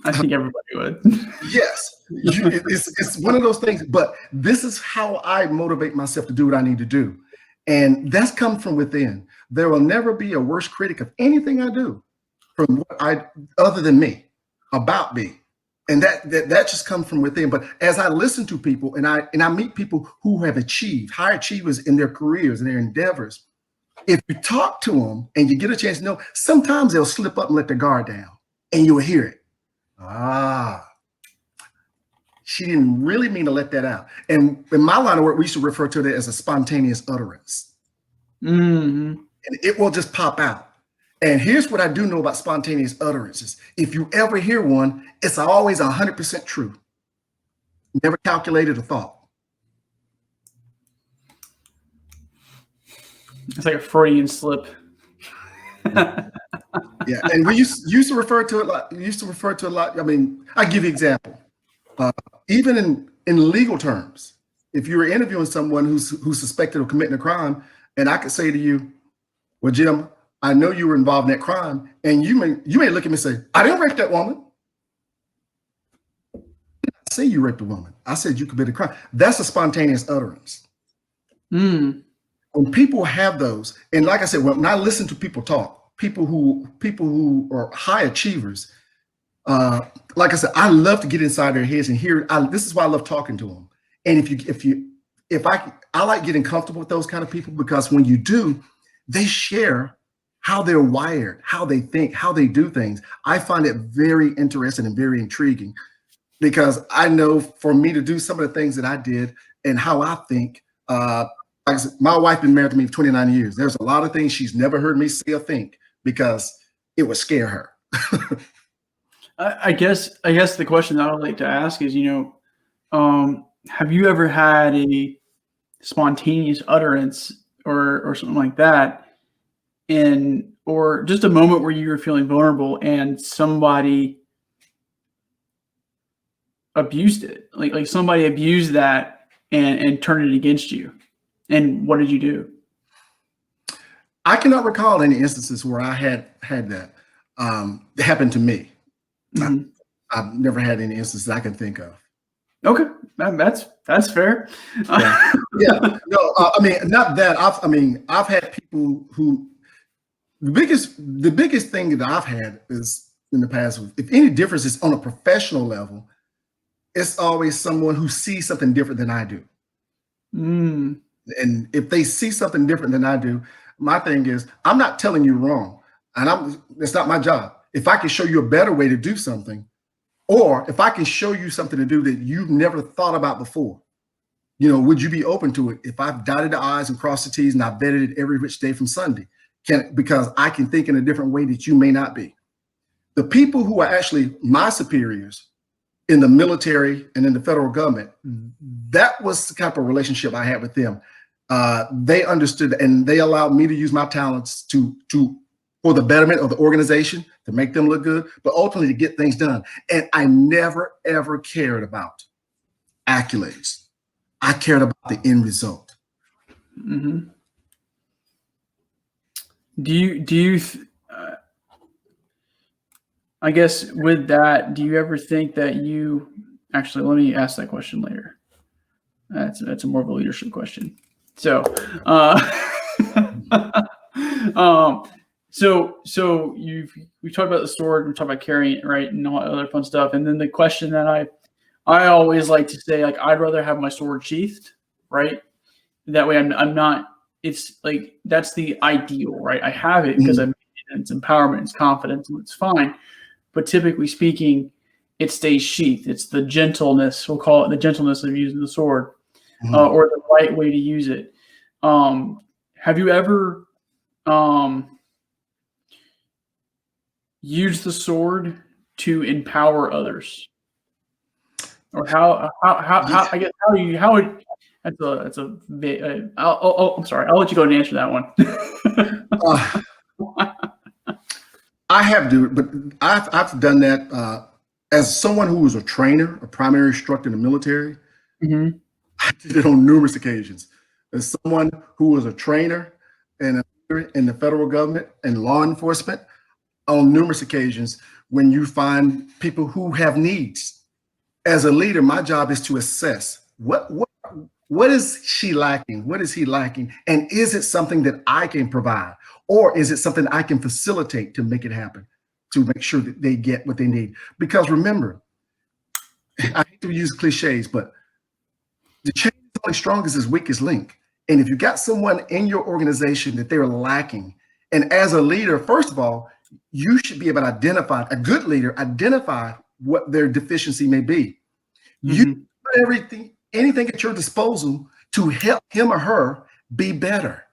I think everybody would. Yes, it's one of those things. But this is how I motivate myself to do what I need to do. And that's come from within. There will never be a worse critic of anything I do from other than me, about me. And that just comes from within. But as I listen to people and I meet people who have achieved, high achievers in their careers and their endeavors, if you talk to them and you get a chance to know, sometimes they'll slip up and let their guard down and you'll hear it. She didn't really mean to let that out. And in my line of work, we used to refer to it as a spontaneous utterance. Mm-hmm. And it will just pop out. And here's what I do know about spontaneous utterances. If you ever hear one, it's always 100% true. Never calculated a thought. It's like a Freudian slip. Yeah, and we used to refer to it a lot. I mean, I give you an example. Even in legal terms, if you were interviewing someone who's suspected of committing a crime, and I could say to you, "Well, Jim, I know you were involved in that crime," and you may look at me and say, "I didn't rape that woman." I didn't say you raped a woman. I said you committed a crime. That's a spontaneous utterance. Mm. When people have those, and like I said, when I listen to people talk, people who are high achievers, like I said, I love to get inside their heads and hear. This is why I love talking to them. And I like getting comfortable with those kind of people, because when you do, they share how they're wired, how they think, how they do things. I find it very interesting and very intriguing, because I know for me to do some of the things that I did and how I think, like I said, my wife been married to me for 29 years. There's a lot of things she's never heard me say or think because it would scare her. I guess the question that I would like to ask is, have you ever had a spontaneous utterance or something like that, or just a moment where you were feeling vulnerable and somebody abused it, like somebody abused that and turned it against you, and what did you do? I cannot recall any instances where I had that happen to me. Hmm. I've never had any instances I can think of. Okay, that's fair. Yeah, yeah. No, I mean, not that. I've had people who the biggest thing that I've had is in the past. If any difference is on a professional level, it's always someone who sees something different than I do. Mm, And if they see something different than I do, my thing is, I'm not telling you wrong, and it's not my job. If I can show you a better way to do something, or if I can show you something to do that you've never thought about before, would you be open to it? If I've dotted the I's and crossed the T's and I've vetted it every which day from Sunday, because I can think in a different way that you may not be. The people who are actually my superiors in the military and in the federal government, that was the type of relationship I had with them. They understood and they allowed me to use my talents to for the betterment of the organization, to make them look good, but ultimately to get things done. And I never, ever cared about accolades. I cared about the end result. hmm Do you I guess with that, do you ever think that you actually, let me ask that question later. That's a more of a leadership question. So, um, so we talked about the sword, we talked about carrying it, right, and all that other fun stuff. And then the question that I always like to say, like, I'd rather have my sword sheathed, right? That way, I'm not. It's like that's the ideal, right? I have it because Mhm. I'm. It's empowerment, it's confidence, and it's fine. But typically speaking, it stays sheathed. It's the gentleness. We'll call it the gentleness of using the sword, Mhm. or the right way to use it. Have you ever used the sword to empower others, or how I guess how would I'm sorry. I'll let you go and answer that one. Uh, I have to, but I've done that as someone who was a trainer, a primary instructor in the military. Hmm. I did it on numerous occasions. As someone who was a trainer and in the federal government and law enforcement, on numerous occasions, when you find people who have needs. As a leader, my job is to assess what is she lacking? What is he lacking? And is it something that I can provide? Or is it something I can facilitate to make it happen, to make sure that they get what they need? Because remember, I hate to use cliches, but the chain is only strong as its weakest link. And if you got someone in your organization that they're lacking, and as a leader, first of all, you should be able to identify, a good leader, identify what their deficiency may be. You Hmm. put anything at your disposal to help him or her be better.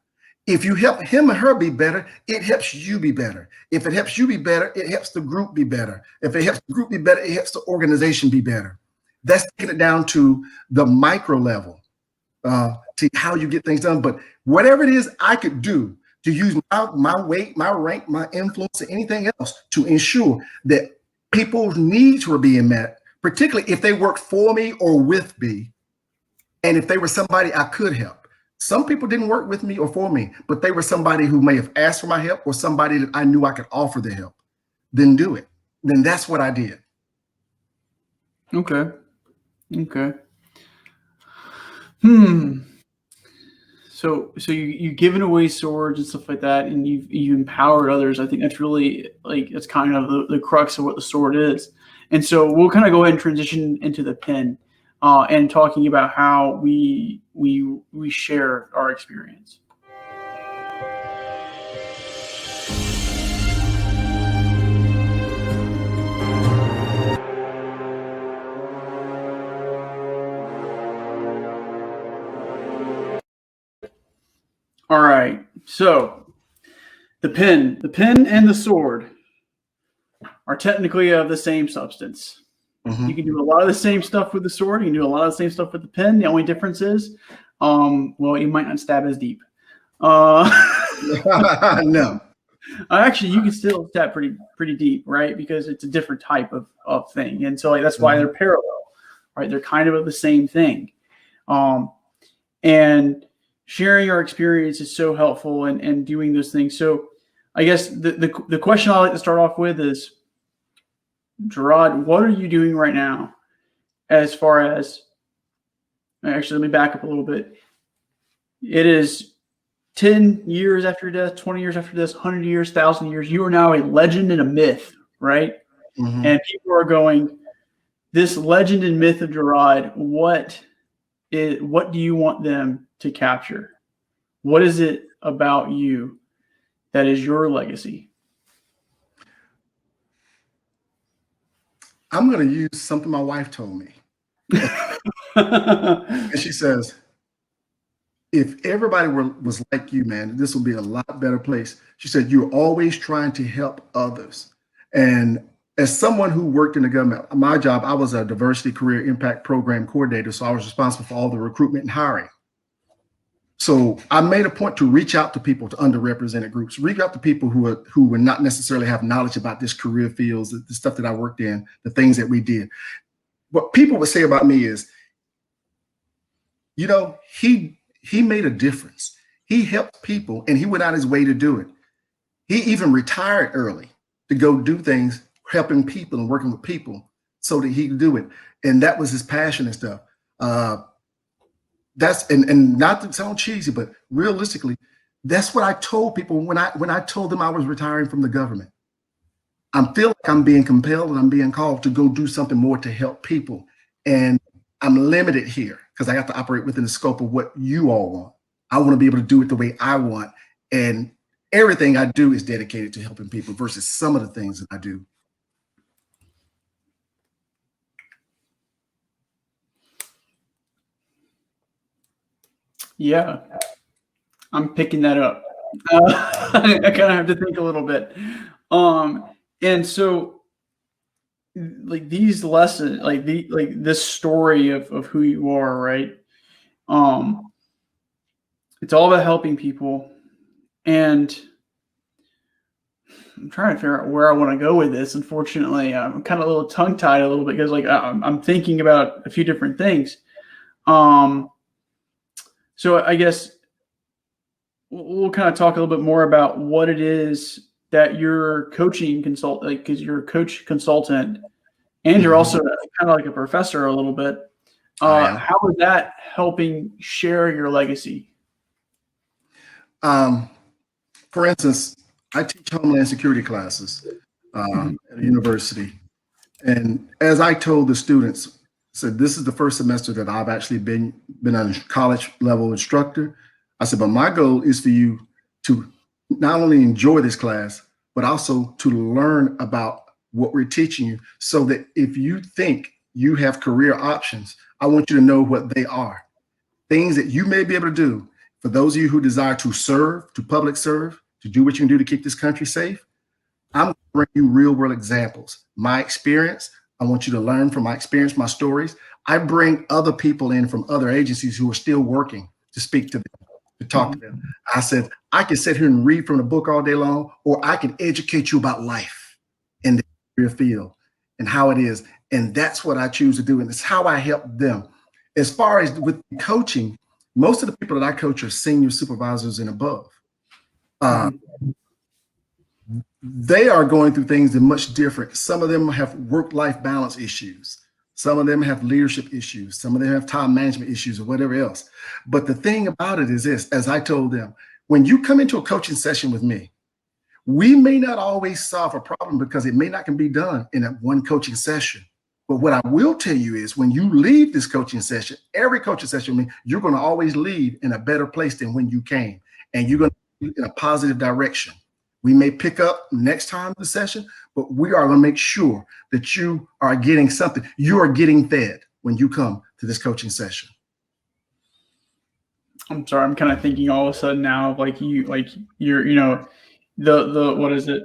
If you help him or her be better, it helps you be better. If it helps you be better, it helps the group be better. If it helps the group be better, it helps the organization be better. That's taking it down to the micro level, to how you get things done. But whatever it is I could do to use my weight, my rank, my influence, or anything else to ensure that people's needs were being met, particularly if they worked for me or with me, and if they were somebody I could help. Some people didn't work with me or for me, but they were somebody who may have asked for my help or somebody that I knew I could offer the help. Then do it. Then that's what I did. Okay. Okay. Hmm. So you given away swords and stuff like that, and you empowered others. I think that's really like that's kind of the crux of what the sword is. And so we'll kind of go ahead and transition into the pen, and talking about how we share our experience. All right. So the pen and the sword are technically of the same substance. You Mhm. can do a lot of the same stuff with the sword. You can do a lot of the same stuff with the pen. The only difference is, well, you might not stab as deep. Uh, No. actually, you can still stab pretty deep, right? Because it's a different type of thing, and so like that's why Mhm. they're parallel, right? They're kind of the same thing, um, and sharing our experience is so helpful, and doing those things. So, I guess the question I like to start off with is, Gerod, what are you doing right now as far as, actually, let me back up a little bit. It is 10 years after your death, 20 years after this, 100 years, 1,000 years. You are now a legend and a myth, right? Mhm. And people are going, this legend and myth of Gerod, what do you want them to capture? What is it about you that is your legacy? I'm going to use something my wife told me. And she says, if everybody was like you, man, this would be a lot better place. She said, you're always trying to help others. And as someone who worked in the government, my job, I was a diversity career impact program coordinator. So I was responsible for all the recruitment and hiring. So I made a point to reach out to people, to underrepresented groups, reach out to people who would not necessarily have knowledge about this career fields, the stuff that I worked in, the things that we did. What people would say about me is, you know, he made a difference. He helped people and he went out his way to do it. He even retired early to go do things, helping people and working with people so that he could do it. And that was his passion and stuff. That's and not to sound cheesy, but realistically, that's what I told people when I told them I was retiring from the government. I feel like I'm being compelled and I'm being called to go do something more to help people. And I'm limited here because I have to operate within the scope of what you all want. I want to be able to do it the way I want. And everything I do is dedicated to helping people versus some of the things that I do. Yeah, I'm picking that up. I kind of have to think a little bit. And so like these lessons, like this story of who you are, right? It's all about helping people. And I'm trying to figure out where I want to go with this. Unfortunately, I'm kind of a little tongue tied a little bit because like I'm thinking about a few different things. So I guess we'll kind of talk a little bit more about what it is that you're coaching consult, like, because you're a coach consultant and you're also kind of like a professor a little bit. How is that helping share your legacy? For instance, I teach Homeland Security classes at a university. And as I told the students, said, this is the first semester that I've actually been a college level instructor. I said, but my goal is for you to not only enjoy this class, but also to learn about what we're teaching you so that if you think you have career options, I want you to know what they are. Things that you may be able to do for those of you who desire to serve, to public serve, to do what you can do to keep this country safe. I'm going to bring you real world examples. My experience, I want you to learn from my experience, my stories. I bring other people in from other agencies who are still working to speak to them, to talk to them. I said, I can sit here and read from the book all day long, or I can educate you about life in the career field and how it is. And that's what I choose to do. And it's how I help them. As far as with coaching, most of the people that I coach are senior supervisors and above. They are going through things that are much different. Some of them have work-life balance issues. Some of them have leadership issues. Some of them have time management issues or whatever else. But the thing about it is this, as I told them, when you come into a coaching session with me, we may not always solve a problem because it may not can be done in that one coaching session. But what I will tell you is when you leave this coaching session, every coaching session with me, you're going to always leave in a better place than when you came. And you're going to be in a positive direction. We may pick up next time the session, but we are going to make sure that you are getting something. You are getting fed when you come to this coaching session. I'm sorry, I'm kind of thinking all of a sudden now, you're, you know, the what is it?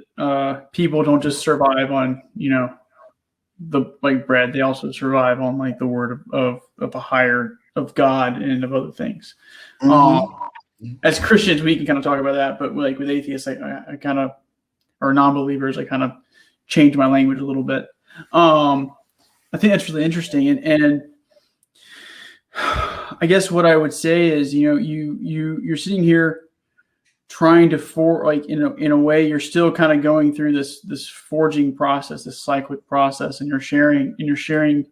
People don't just survive on, you know, the like bread. They also survive on like the word of a higher, of God and of other things. As Christians, we can kind of talk about that, but like with atheists, I kind of, or non-believers, I kind of change my language a little bit. I think that's really interesting, and I guess what I would say is, you know, you're sitting here trying to in a way you're still kind of going through this forging process, this cyclic process, and you're sharing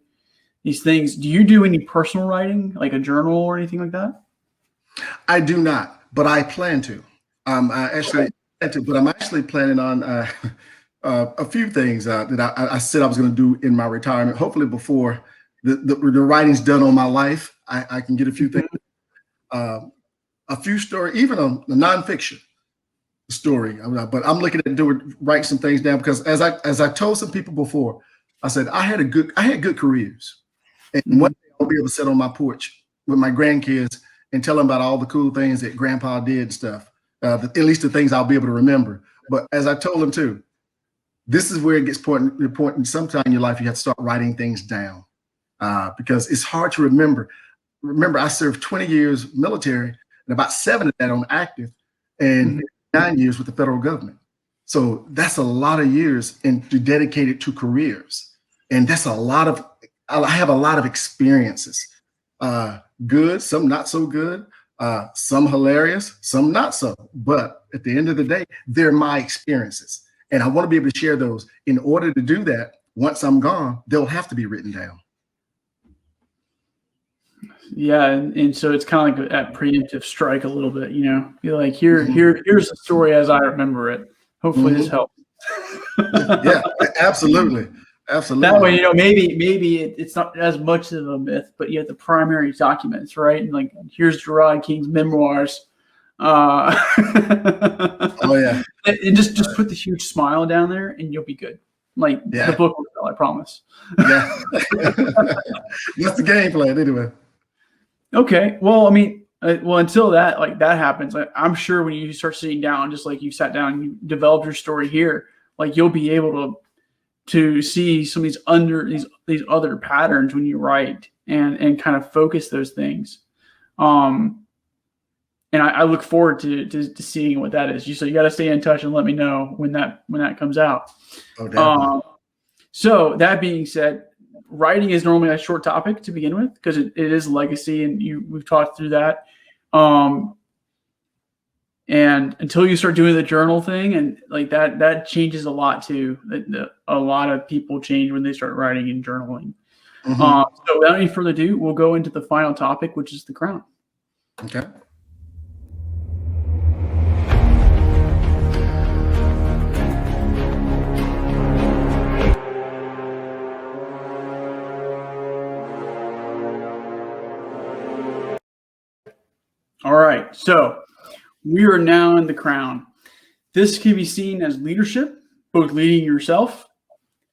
these things. Do you do any personal writing, like a journal or anything like that? I do not, but I plan to. I actually plan to, but I'm actually planning on a few things that I said I was going to do in my retirement. Hopefully, before the writing's done on my life, I can get a few things, a few stories, even a nonfiction story. But I'm looking at write some things down, because as I told some people before, I said I had good careers, and one day I'll be able to sit on my porch with my grandkids and tell them about all the cool things that Grandpa did and stuff. At least the things I'll be able to remember. But as I told them too, this is where it gets important. Sometime in your life, you have to start writing things down, because it's hard to remember. Remember, I served 20 years military, and about 7 of that on active, and 9 years with the federal government. So that's a lot of years dedicated to careers. And that's I have a lot of experiences, good, some not so good, some hilarious, some not so. But at the end of the day, they're my experiences. And I want to be able to share those. In order to do that, once I'm gone, they'll have to be written down. Yeah, and so it's kind of like that preemptive strike a little bit, You're like, here's the story as I remember it. Hopefully this helps. Yeah, absolutely. Absolutely. That way, maybe it's not as much of a myth, but you have the primary documents, right? And like, here's Gerod King's memoirs. Oh yeah. And just put the huge smile down there, and you'll be good. Like the book will sell, I promise. Yeah. That's the game plan, anyway. Okay. Well, I mean, until that happens, I'm sure when you start sitting down, just like you sat down and you developed your story here, like you'll be able to see some of these other patterns when you write and kind of focus those things. And I look forward to seeing what that is. So you got to stay in touch and let me know when that comes out. Oh, so that being said, writing is normally a short topic to begin with, because it is legacy, and we've talked through that. And until you start doing the journal thing, and like that changes a lot too. A lot of people change when they start writing and journaling. So without any further ado, we'll go into the final topic, which is the crown. Okay. All right, so we are now in the crown. This can be seen as leadership, both leading yourself,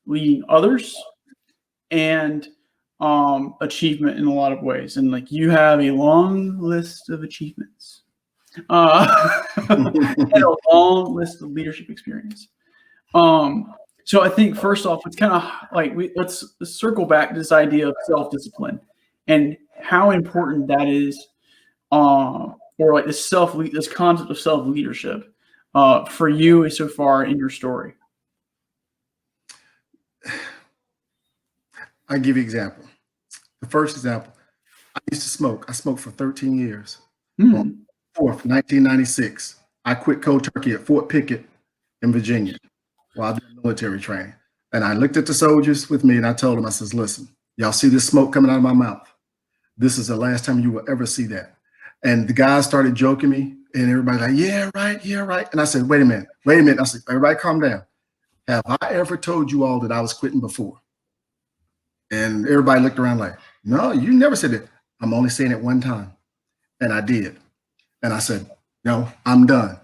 leading others, and achievement in a lot of ways. And like, you have a long list of achievements, and a long list of leadership experience. So I think first off, it's kind of like let's circle back to this idea of self-discipline and how important that is. Or like this concept of self-leadership for you so far in your story. I'll give you an example. The first example, I used to smoke. I smoked for 13 years. On 4th, 1996, I quit cold turkey at Fort Pickett in Virginia while doing military training. And I looked at the soldiers with me and I told them, I says, listen, y'all see this smoke coming out of my mouth? This is the last time you will ever see that. And the guys started joking me, and everybody's like, yeah, right. And I said, wait a minute. I said, everybody calm down. Have I ever told you all that I was quitting before? And everybody looked around like, no, you never said it. I'm only saying it one time. And I did. And I said, no, I'm done.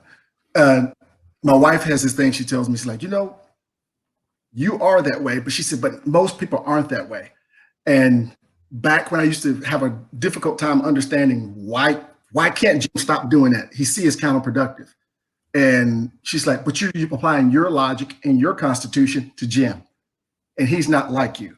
My wife has this thing she tells me, she's like, you are that way. But she said, but most people aren't that way. And back when I used to have a difficult time understanding why can't Jim stop doing that? He sees it's counterproductive. And she's like, but you're applying your logic and your constitution to Jim, and he's not like you.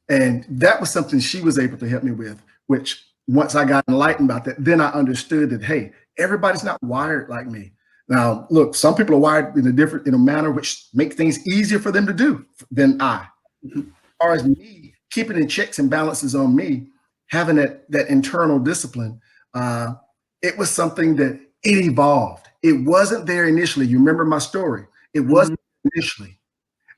And that was something she was able to help me with, which once I got enlightened about that, then I understood that, hey, everybody's not wired like me. Now, look, some people are wired in a manner which make things easier for them to do than I. As far as me, keeping in checks and balances on me, having that internal discipline, it was something that it evolved. It wasn't there initially. You remember my story. It wasn't initially,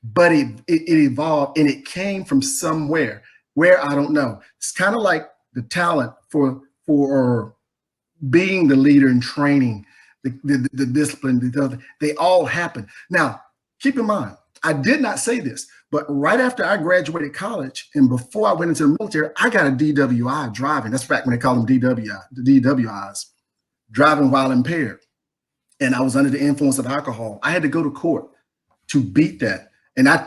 but it evolved, and it came from somewhere where I don't know. It's kind of like the talent for being the leader in training, the discipline, they all happen. Now, keep in mind, I did not say this, but right after I graduated college and before I went into the military, I got a DWI driving. That's back when they called them DWIs, driving while impaired. And I was under the influence of alcohol. I had to go to court to beat that. And I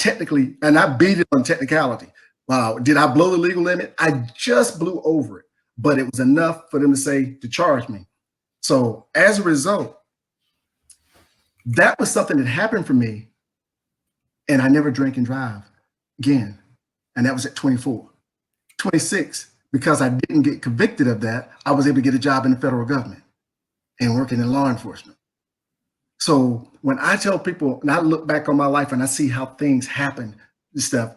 beat it on technicality. Wow. Did I blow the legal limit? I just blew over it, but it was enough for them to charge me. So as a result, that was something that happened for me. And I never drank and drive again. And that was at 24, 26. Because I didn't get convicted of that, I was able to get a job in the federal government and working in law enforcement. So when I tell people, and I look back on my life and I see how things happen and stuff,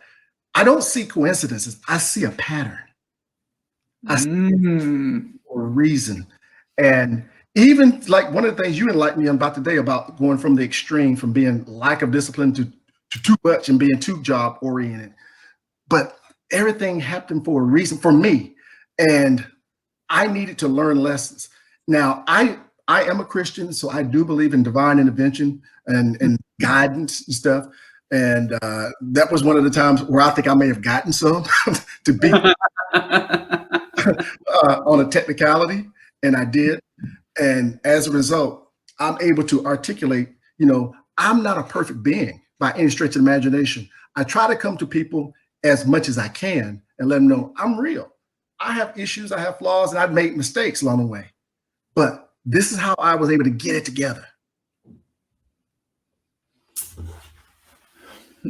I don't see coincidences. I see a pattern. I see for a reason. And even like one of the things you enlightened me about today about going from the extreme, from being lack of discipline to too much and being too job oriented. But everything happened for a reason for me. And I needed to learn lessons. Now, I am a Christian, so I do believe in divine intervention and guidance and stuff. And that was one of the times where I think I may have gotten some to be on a technicality, and I did. And as a result, I'm able to articulate, I'm not a perfect being by any stretch of the imagination. I try to come to people as much as I can and let them know I'm real. I have issues, I have flaws, and I've made mistakes along the way. But this is how I was able to get it together.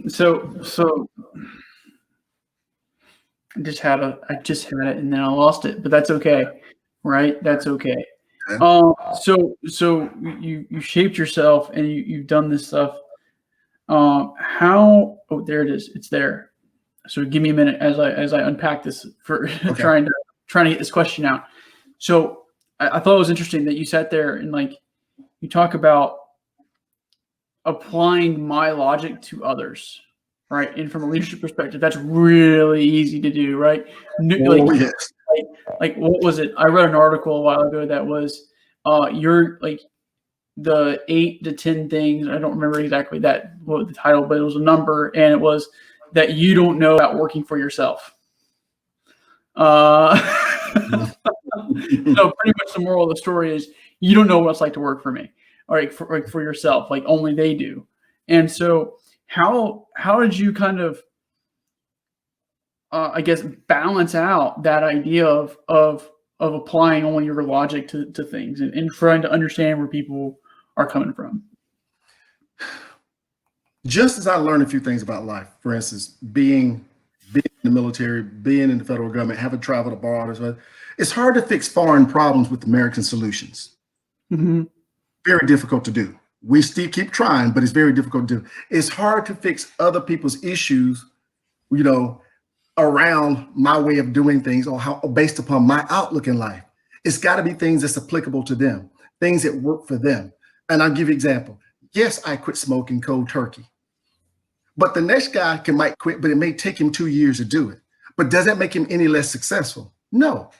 So I just had it and then I lost it, but that's okay, right? That's okay. So you shaped yourself and you've done this stuff. There it is. It's there. So give me a minute as I unpack this for Okay. trying to get this question out. So I thought it was interesting that you sat there and you talk about applying my logic to others, right? And from a leadership perspective, that's really easy to do, right? Yes. Like what was it? I read an article a while ago that was you're like the 8 to 10 things. I don't remember exactly what the title, but it was a number, and it was that you don't know about working for yourself. So pretty much the moral of the story is you don't know what it's like to work for me, or for yourself, like only they do. And so how did you kind of I guess balance out that idea of applying only your logic to things and trying to understand where people are coming from? Just as I learned a few things about life, for instance, being in the military, being in the federal government, having traveled abroad, it's hard to fix foreign problems with American solutions. Mm-hmm. Very difficult to do. We still keep trying, but it's very difficult to do. It's hard to fix other people's issues, around my way of doing things or based upon my outlook in life. It's got to be things that's applicable to them, things that work for them. And I'll give you an example. Yes, I quit smoking cold turkey, but the next guy might quit, but it may take him 2 years to do it. But does that make him any less successful? No.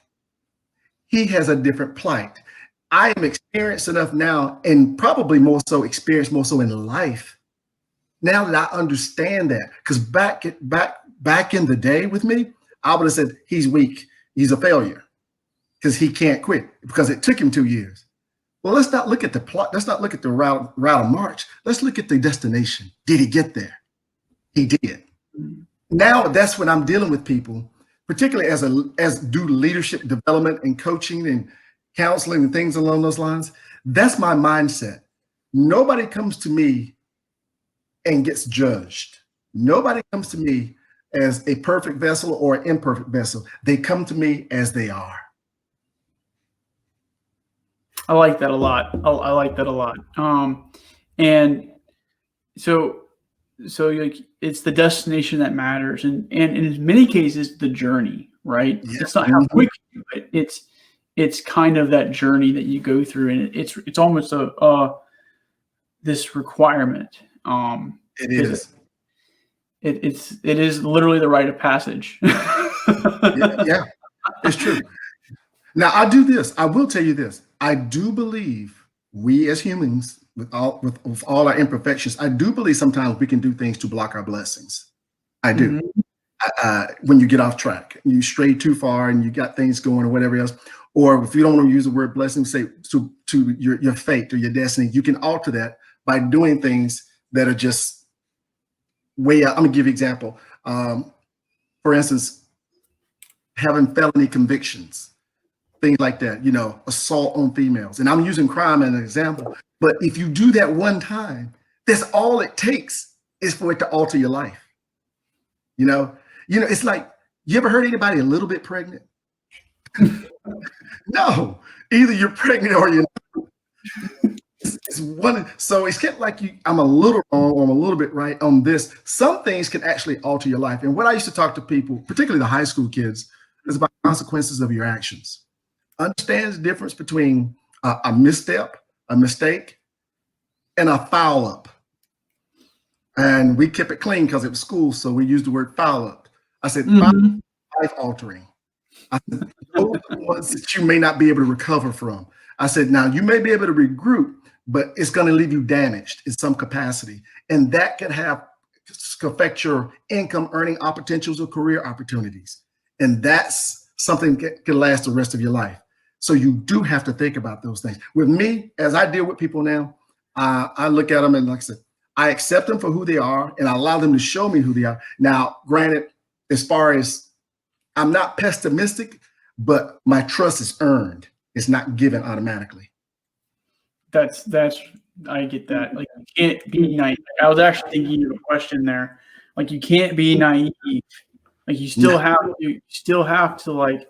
He has a different plight. I am experienced enough now, and probably experienced more so in life, now that I understand that. Because back in the day with me, I would have said he's weak, he's a failure, because he can't quit, because it took him 2 years. Well, let's not look at the plot. Let's not look at the route of march. Let's look at the destination. Did he get there? He did. Now that's when I'm dealing with people, particularly as do leadership development and coaching and counseling and things along those lines. That's my mindset. Nobody comes to me and gets judged. Nobody comes to me as a perfect vessel or an imperfect vessel. They come to me as they are. I like that a lot. I like that a lot. And so it's the destination that matters, and in many cases the journey, right? Yeah. It's not how quick you do it. it's kind of that journey that you go through, and it's almost a this requirement. It Because is. it is literally the rite of passage. Yeah, it's true. Now I do this. I will tell you this. I do believe we as humans, with all our imperfections, I do believe sometimes we can do things to block our blessings. I do. Mhm. When you get off track, you stray too far, and you got things going or whatever else, or if you don't want to use the word blessing, say to your fate or your destiny, you can alter that by doing things that are just way out. I'm gonna give you an example. For instance, having felony convictions, things like that, assault on females. And I'm using crime as an example. But if you do that one time, that's all it takes is for it to alter your life. It's like, you ever heard anybody a little bit pregnant? No, either you're pregnant or you're not. It's one. So it's kind of like I'm a little wrong or I'm a little bit right on this. Some things can actually alter your life. And what I used to talk to people, particularly the high school kids, is about consequences of your actions. Understand the difference between a misstep, a mistake, and a foul up. And we kept it clean because it was school, so we used the word foul up. I said, Mhm. life altering. I said, those are the ones that you may not be able to recover from. I said, now you may be able to regroup, but it's going to leave you damaged in some capacity. And that can affect your income earning potentials or career opportunities. And that's something that can last the rest of your life. So you do have to think about those things. With me, as I deal with people now, I look at them and, like I said, I accept them for who they are and I allow them to show me who they are. Now, granted, as far as I'm not pessimistic, but my trust is earned. It's not given automatically. That's I get that. Like, you can't be naive. I was actually thinking of a question there. Like, you can't be naive. Like, No. you still have to, like,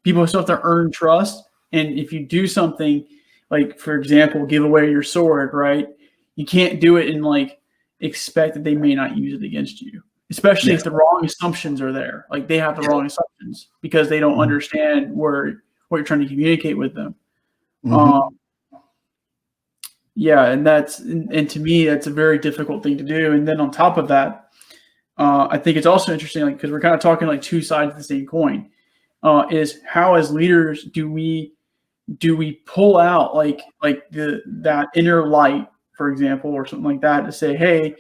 people still have to earn trust. And if you do something, like, for example, give away your sword, right? You can't do it and, like, expect that they may not use it against you, especially if Yes. the wrong assumptions are there. Like, they have the Yes. wrong assumptions because they don't Mhm. understand what you're trying to communicate with them. Mhm. Um, yeah, and to me, that's a very difficult thing to do. And then on top of that, I think it's also interesting, like, because we're kind of talking like two sides of the same coin. Is how, as leaders, do we pull out like that inner light, for example, or something like that, to say, hey,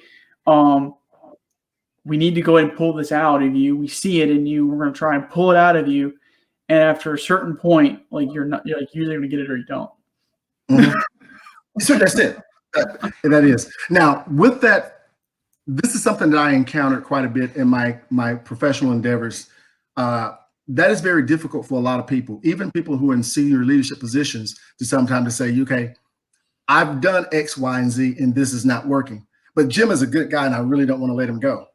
um, we need to go ahead and pull this out of you. We see it in you. We're going to try and pull it out of you. And after a certain point, like, you're like, you're either going to get it or you don't. Mhm. So that's it. That is. Now, with that, this is something that I encountered quite a bit in my professional endeavors. That is very difficult for a lot of people, even people who are in senior leadership positions, to sometimes to say, okay, I've done X, Y, and Z, and this is not working. But Jim is a good guy, and I really don't want to let him go.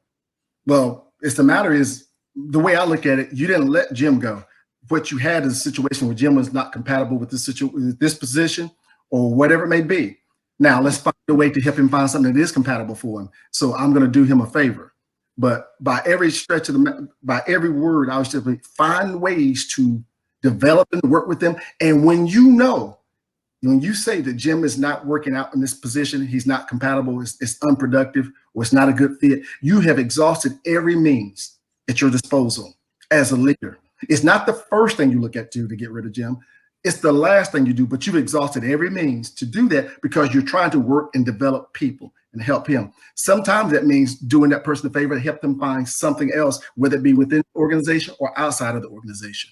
Well, it's the matter is, the way I look at it, you didn't let Jim go. What you had is a situation where Jim was not compatible with this position or whatever it may be. Now let's find a way to help him find something that is compatible for him. So I'm going to do him a favor. But by every stretch of by every word, I was just like, find ways to develop and work with them. And when you say that Jim is not working out in this position, he's not compatible, it's unproductive, or it's not a good fit, you have exhausted every means at your disposal as a leader. It's not the first thing you look at to get rid of Jim. It's the last thing you do, but you've exhausted every means to do that because you're trying to work and develop people and help him. Sometimes that means doing that person a favor to help them find something else, whether it be within the organization or outside of the organization.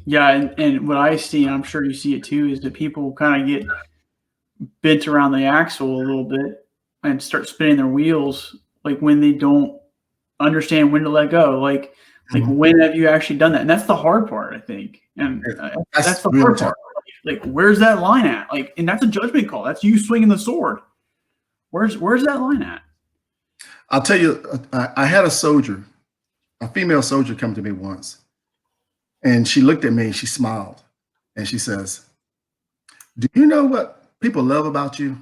Yeah, and what I see, and I'm sure you see it too, is that people kind of get bent around the axle a little bit and start spinning their wheels, like, when they don't understand when to let go. Like, Mhm. when have you actually done that? And that's the hard part, I think. And that's That's the real hard tough. part. Like, where's that line at? Like, and that's a judgment call. That's you swinging the sword. Where's that line at? I'll tell you, I had a female soldier, come to me once, and she looked at me and she smiled and she says, "Do you know what people love about you?"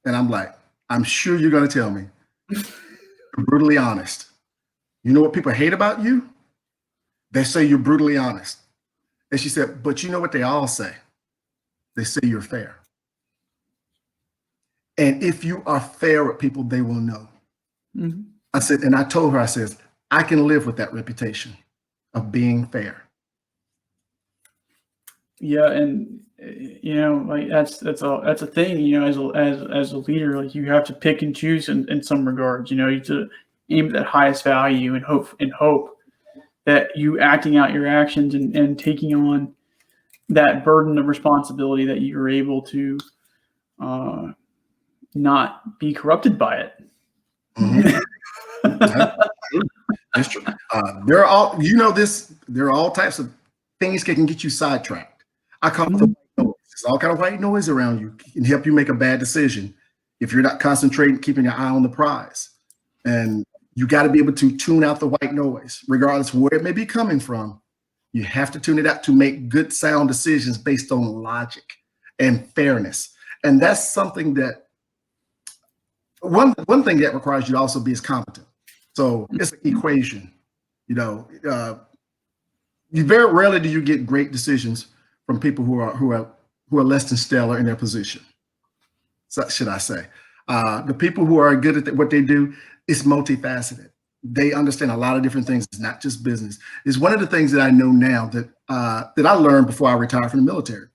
And I'm like, "I'm sure you're going to tell me." You're brutally honest. You know what people hate about you? They say you're brutally honest. And she said, but you know what they all say? They say you're fair. And if you are fair with people, they will know. Mm-hmm. I said, and I told her, I said, I can live with that reputation of being fair. Yeah, and like that's a thing. As a leader, like you have to pick and choose in some regards. You have to aim at that highest value and hope that you acting out your actions and taking on that burden of responsibility that you're able to not be corrupted by it. Mm-hmm. That's true. There are all, there are all types of things that can get you sidetracked. I call it the white noise. There's all kind of white noise around you. It can help you make a bad decision if you're not concentrating, keeping your eye on the prize. And you got to be able to tune out the white noise, regardless of where it may be coming from. You have to tune it out to make good, sound decisions based on logic and fairness. And that's something that one thing that requires you to also be is competent. So it's an equation. You very rarely do you get great decisions from people who are less than stellar in their position. So, should I say? The people who are good at what they do is multifaceted. They understand a lot of different things. It's not just business. It's one of the things that I know now that I learned before I retired from the military.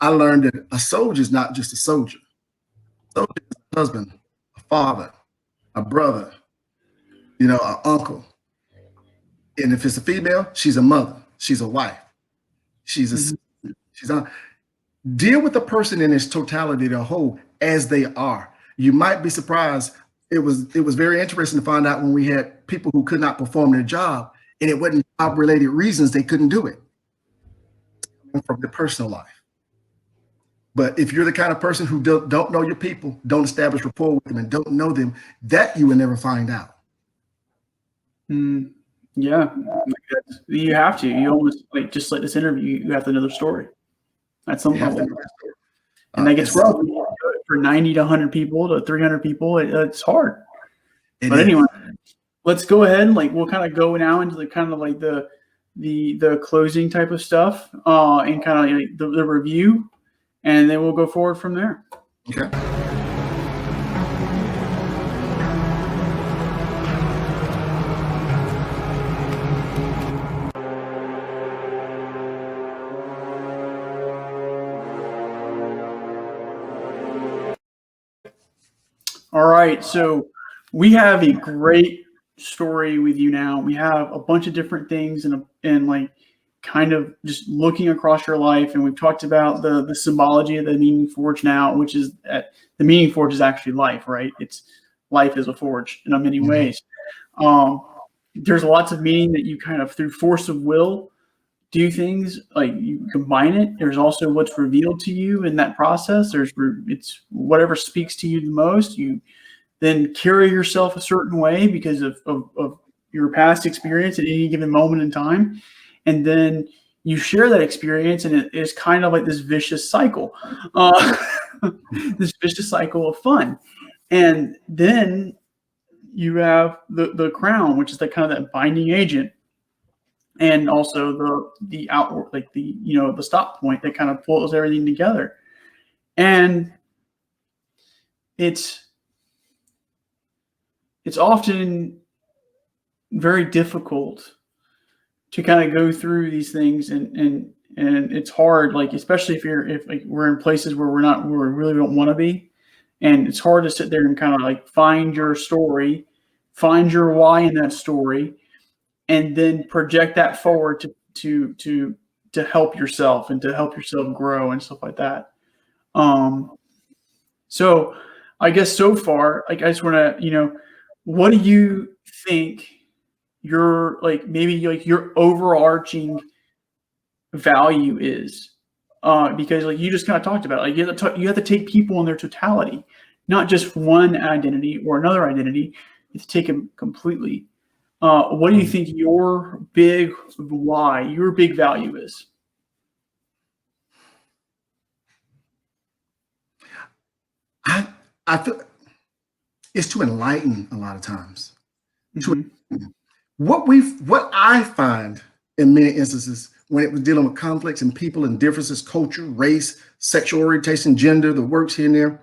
I learned that a soldier is not just a soldier. A soldier is a husband, a father, a brother, an uncle. And if it's a female, she's a mother, she's a wife, she's on. Deal with the person in its totality, the whole, as they are. You might be surprised. It was very interesting to find out when we had people who could not perform their job, and it wasn't job-related reasons they couldn't do it from the personal life. But if you're the kind of person who don't know your people, don't establish rapport with them, and don't know them, that you will never find out. Yeah, you have to. You almost just like this interview. You have to know the story at some level, and that gets rough for 90 to 100 people to 300 people. It's hard. But anyway, let's go ahead and we'll kind of go now into the kind of the closing type of stuff and kind of the review, and then we'll go forward from there. Okay. All right, so we have a great story with you now. We have a bunch of different things and kind of just looking across your life, and we've talked about the symbology of the meaning forge now, which is that the meaning forge is actually life, right? It's life is a forge in many ways. There's lots of meaning that you kind of through force of will do things, like you combine it. There's also what's revealed to you in that process. It's whatever speaks to you the most. You then carry yourself a certain way because of your past experience at any given moment in time. And then you share that experience, and it is kind of like this vicious cycle, this vicious cycle of fun. And then you have the crown, which is the kind of that binding agent. And also the outward, the stop point that kind of pulls everything together. And it's often very difficult to kind of go through these things, and it's hard, especially if we're in places where we really don't want to be. And it's hard to sit there and kind of find your story, find your why in that story, and then project that forward to help yourself and to help yourself grow and stuff like that. So I guess so far, I just want to, what do you think your maybe your overarching value is? Because you just kind of talked about you have to take people in their totality, not just one identity or another identity. You have to take them completely. What do you think your big why, your big value is? I feel it's to enlighten a lot of times. Mm-hmm. What I find in many instances when it was dealing with conflicts and people and differences, culture, race, sexual orientation, gender, the works here and there,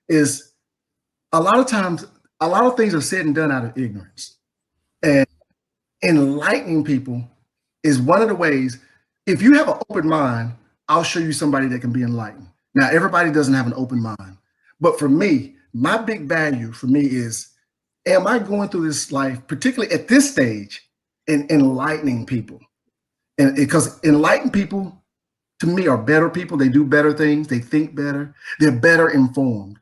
is a lot of times, a lot of things are said and done out of ignorance. And enlightening people is one of the ways. If you have an open mind, I'll show you somebody that can be enlightened. Now, everybody doesn't have an open mind. But for me, my big value for me is, am I going through this life, particularly at this stage, in enlightening people? And because enlightened people, to me, are better people. They do better things. They think better. They're better informed.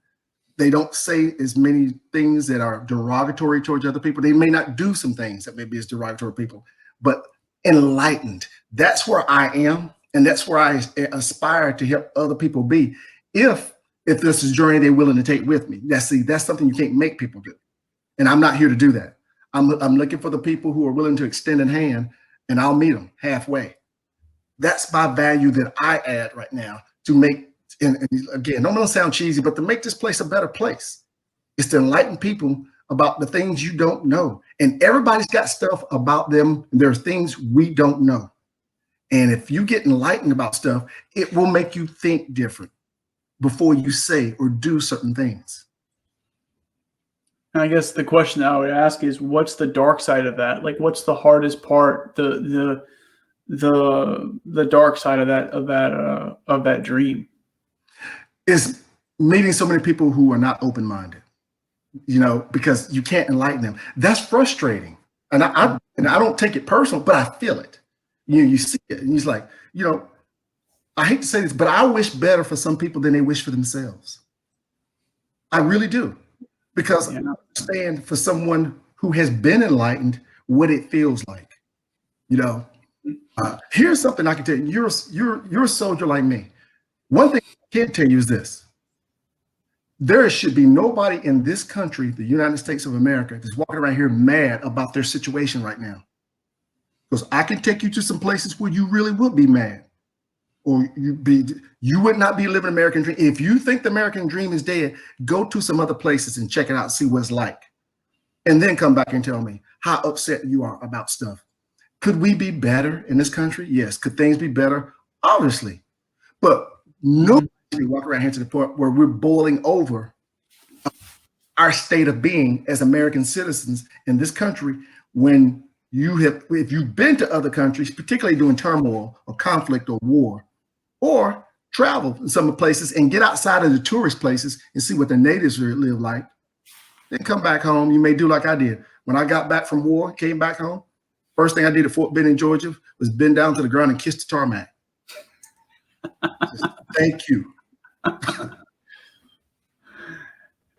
They don't say as many things that are derogatory towards other people. They may not do some things that maybe is derogatory to people, but enlightened. That's where I am, and that's where I aspire to help other people be. If this is a journey they're willing to take with me. That's something you can't make people do, and I'm not here to do that. I'm looking for the people who are willing to extend a hand, and I'll meet them halfway. That's my value that I add right now to make. And again, don't want to sound cheesy, but to make this place a better place is to enlighten people about the things you don't know. And everybody's got stuff about them. And there's things we don't know. And if you get enlightened about stuff, it will make you think different before you say or do certain things. And I guess the question that I would ask is, what's the dark side of that? Like, what's the hardest part, the dark side of that dream? Is meeting so many people who are not open-minded, because you can't enlighten them. That's frustrating. And I don't take it personal, but I feel it. You see it, and he's like, I hate to say this, but I wish better for some people than they wish for themselves. I really do. Because I understand for someone who has been enlightened what it feels like. Here's something I can tell you. You're a soldier like me. One thing I can tell you is this. There should be nobody in this country, the United States of America, that's walking around here mad about their situation right now. Because I can take you to some places where you really would be mad. Or you would not be living American dream. If you think the American dream is dead, go to some other places and check it out, see what it's like. And then come back and tell me how upset you are about stuff. Could we be better in this country? Yes. Could things be better? Obviously. But nobody walk around here to the point where we're boiling over our state of being as American citizens in this country when if you've been to other countries, particularly during turmoil or conflict or war, or travel in some places and get outside of the tourist places and see what the natives live like, then come back home. You may do like I did. When I got back from war, came back home, first thing I did at Fort Benning, Georgia, was bend down to the ground and kiss the tarmac. Just, thank you.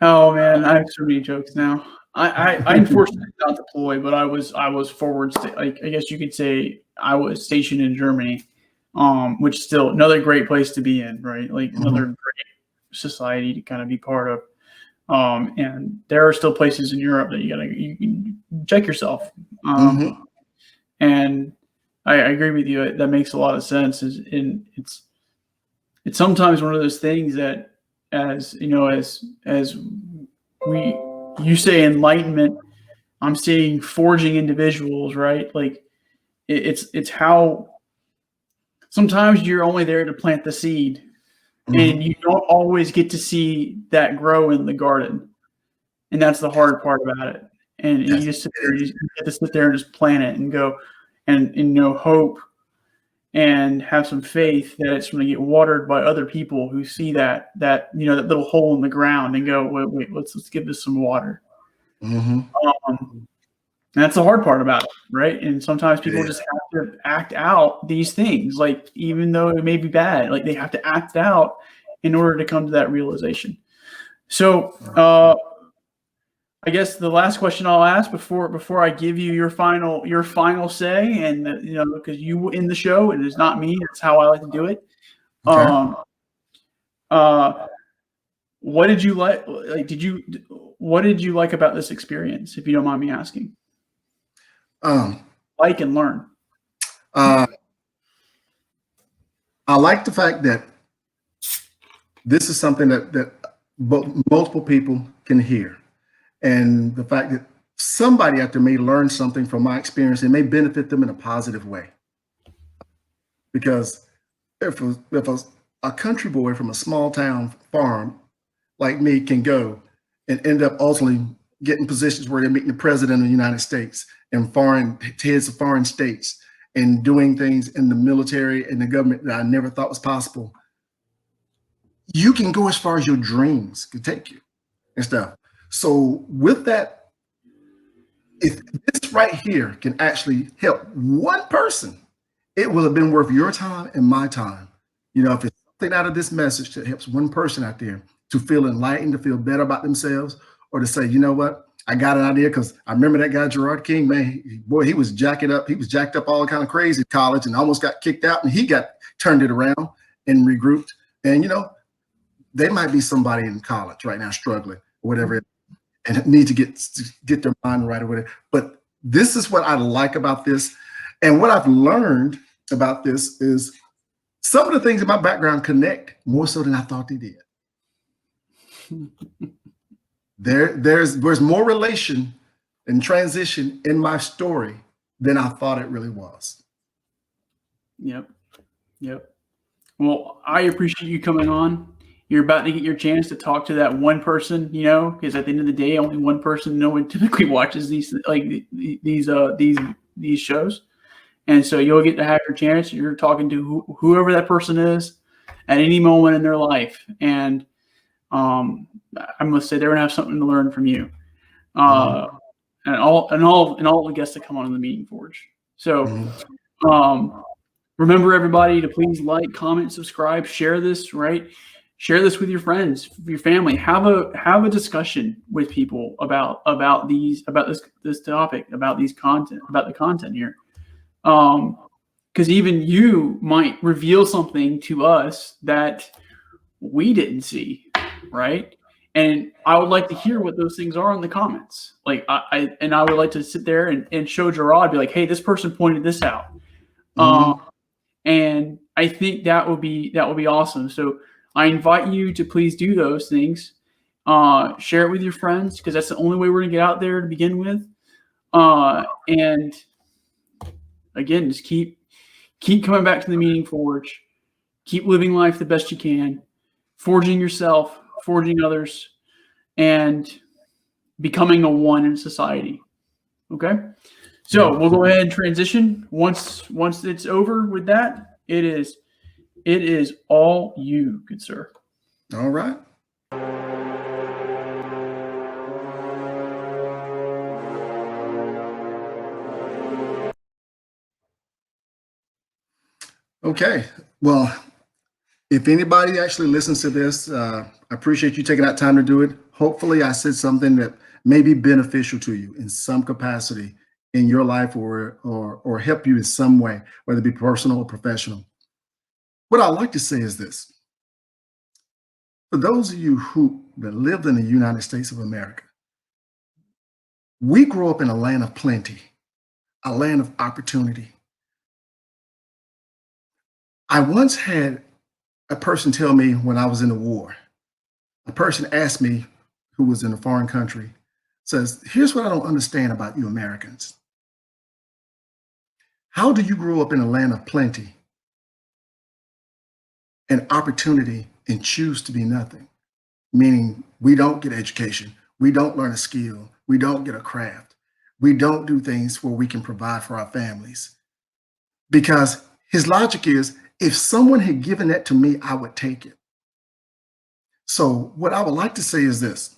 Oh man, I have so many jokes now. I unfortunately did not deploy, but I was forward. I guess you could say I was stationed in Germany, which is still another great place to be in, right? Like another great society to kind of be part of. And there are still places in Europe that you can check yourself. And I agree with you. That makes a lot of sense. It's sometimes one of those things that, as you say enlightenment, I'm seeing forging individuals, right? Like it's how sometimes you're only there to plant the seed, and you don't always get to see that grow in the garden, and that's the hard part about it. And you just sit there, you get to sit there and just plant it and go and hope and have some faith that it's going to get watered by other people who see that little hole in the ground and go, wait, let's give this some water. And that's the hard part about it, right? And sometimes people just have to act out these things, like even though it may be bad, like they have to act out in order to come to that realization. So I guess the last question I'll ask before I give you your final say, and because you in the show, it is not me. It's how I like to do it. Okay. What did you like? What did you like about this experience, if you don't mind me asking? Like and learn. I like the fact that this is something that multiple people can hear. And the fact that somebody after me learned something from my experience, it may benefit them in a positive way. because if a country boy from a small town farm like me can go and end up ultimately getting positions where they're meeting the president of the United States and foreign heads of foreign states and doing things in the military and the government that I never thought was possible. You can go as far as your dreams can take you and stuff. So with that, if this right here can actually help one person, it will have been worth your time and my time. If it's something out of this message that helps one person out there to feel enlightened, to feel better about themselves, or to say, you know what, I got an idea, because I remember that guy, Gerod King, man, boy, he was jacking up. He was jacked up all kind of crazy in college and almost got kicked out, and he got turned it around and regrouped. And, they might be somebody in college right now struggling or whatever, and need to get their mind right or whatever. But this is what I like about this. And what I've learned about this is some of the things in my background connect more so than I thought they did. There's more relation and transition in my story than I thought it really was. Yep. Well, I appreciate you coming on. You're about to get your chance to talk to that one person, because at the end of the day, only one person, no one typically watches these shows. And so you'll get to have your chance. You're talking to whoever that person is at any moment in their life. And I must say they're going to have something to learn from you. And all the guests that come on in the Meeting Forge. So remember, everybody, to please like, comment, subscribe, share this, right? Share this with your friends, your family. Have a discussion with people about this topic, about the content here. Because even you might reveal something to us that we didn't see, right? And I would like to hear what those things are in the comments. Like I would like to sit there and show Gerod, be like, hey, this person pointed this out. And I think that would be awesome. So I invite you to please do those things. Share it with your friends, because that's the only way we're gonna get out there to begin with. And again, just keep coming back to the Meeting Forge. Keep living life the best you can, forging yourself, forging others, and becoming a one in society. Okay? So we'll go ahead and transition. Once it's over with that, it is all you, good sir. All right. Okay. Well, if anybody actually listens to this, I appreciate you taking that time to do it. Hopefully I said something that may be beneficial to you in some capacity in your life, or help you in some way, whether it be personal or professional. What I like to say is this: for those of you who lived in the United States of America, we grew up in a land of plenty, a land of opportunity. I once had a person tell me, when I was in the war, a person asked me, who was in a foreign country, says, here's what I don't understand about you Americans. How do you grow up in a land of plenty and opportunity and choose to be nothing? Meaning we don't get education, we don't learn a skill, we don't get a craft, we don't do things where we can provide for our families. Because his logic is, if someone had given that to me, I would take it. So what I would like to say is this: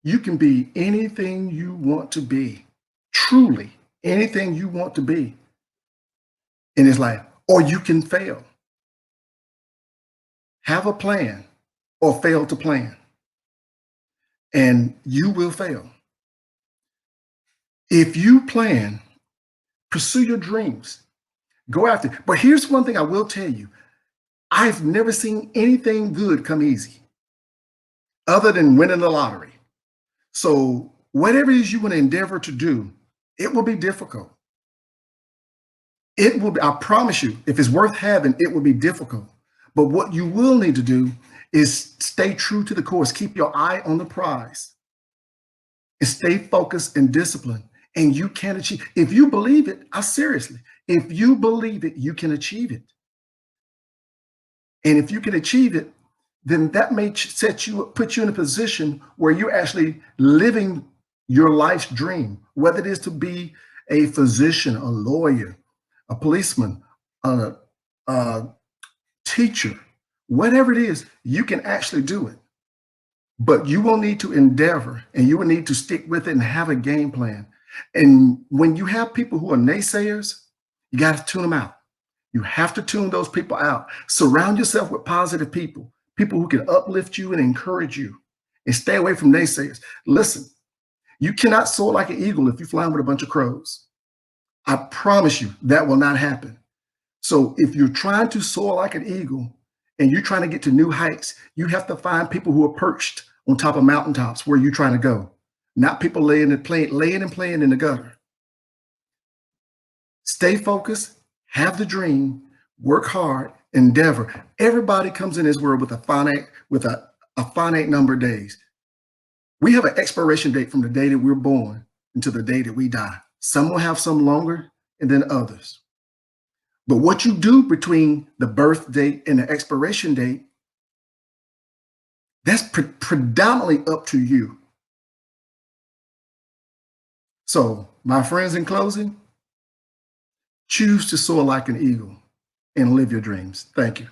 you can be anything you want to be, truly anything you want to be in his life, or you can fail. Have a plan or fail to plan, and you will fail. If you plan, pursue your dreams, go after it. But here's one thing I will tell you: I've never seen anything good come easy other than winning the lottery. So whatever it is you want to endeavor to do, it will be difficult. It will be, I promise you, if it's worth having, it will be difficult. But what you will need to do is stay true to the course, keep your eye on the prize, and stay focused and disciplined, and you can achieve. If you believe it, seriously, if you believe it, you can achieve it. And if you can achieve it, then that may put you in a position where you're actually living your life's dream, whether it is to be a physician, a lawyer, a policeman, a teacher, whatever it is, you can actually do it. But you will need to endeavor, and you will need to stick with it and have a game plan. And when you have people who are naysayers, you got to tune them out. You have to tune those people out. Surround yourself with positive people, people who can uplift you and encourage you, and stay away from naysayers. Listen, you cannot soar like an eagle if you're flying with a bunch of crows. I promise you that will not happen. So if you're trying to soar like an eagle and you're trying to get to new heights, you have to find people who are perched on top of mountaintops where you're trying to go, not people laying and playing in the gutter. Stay focused, have the dream, work hard, endeavor. Everybody comes in this world with a finite number of days. We have an expiration date from the day that we're born until the day that we die. Some will have some longer and then others. But what you do between the birth date and the expiration date, that's predominantly up to you. So, my friends, in closing, choose to soar like an eagle and live your dreams. Thank you.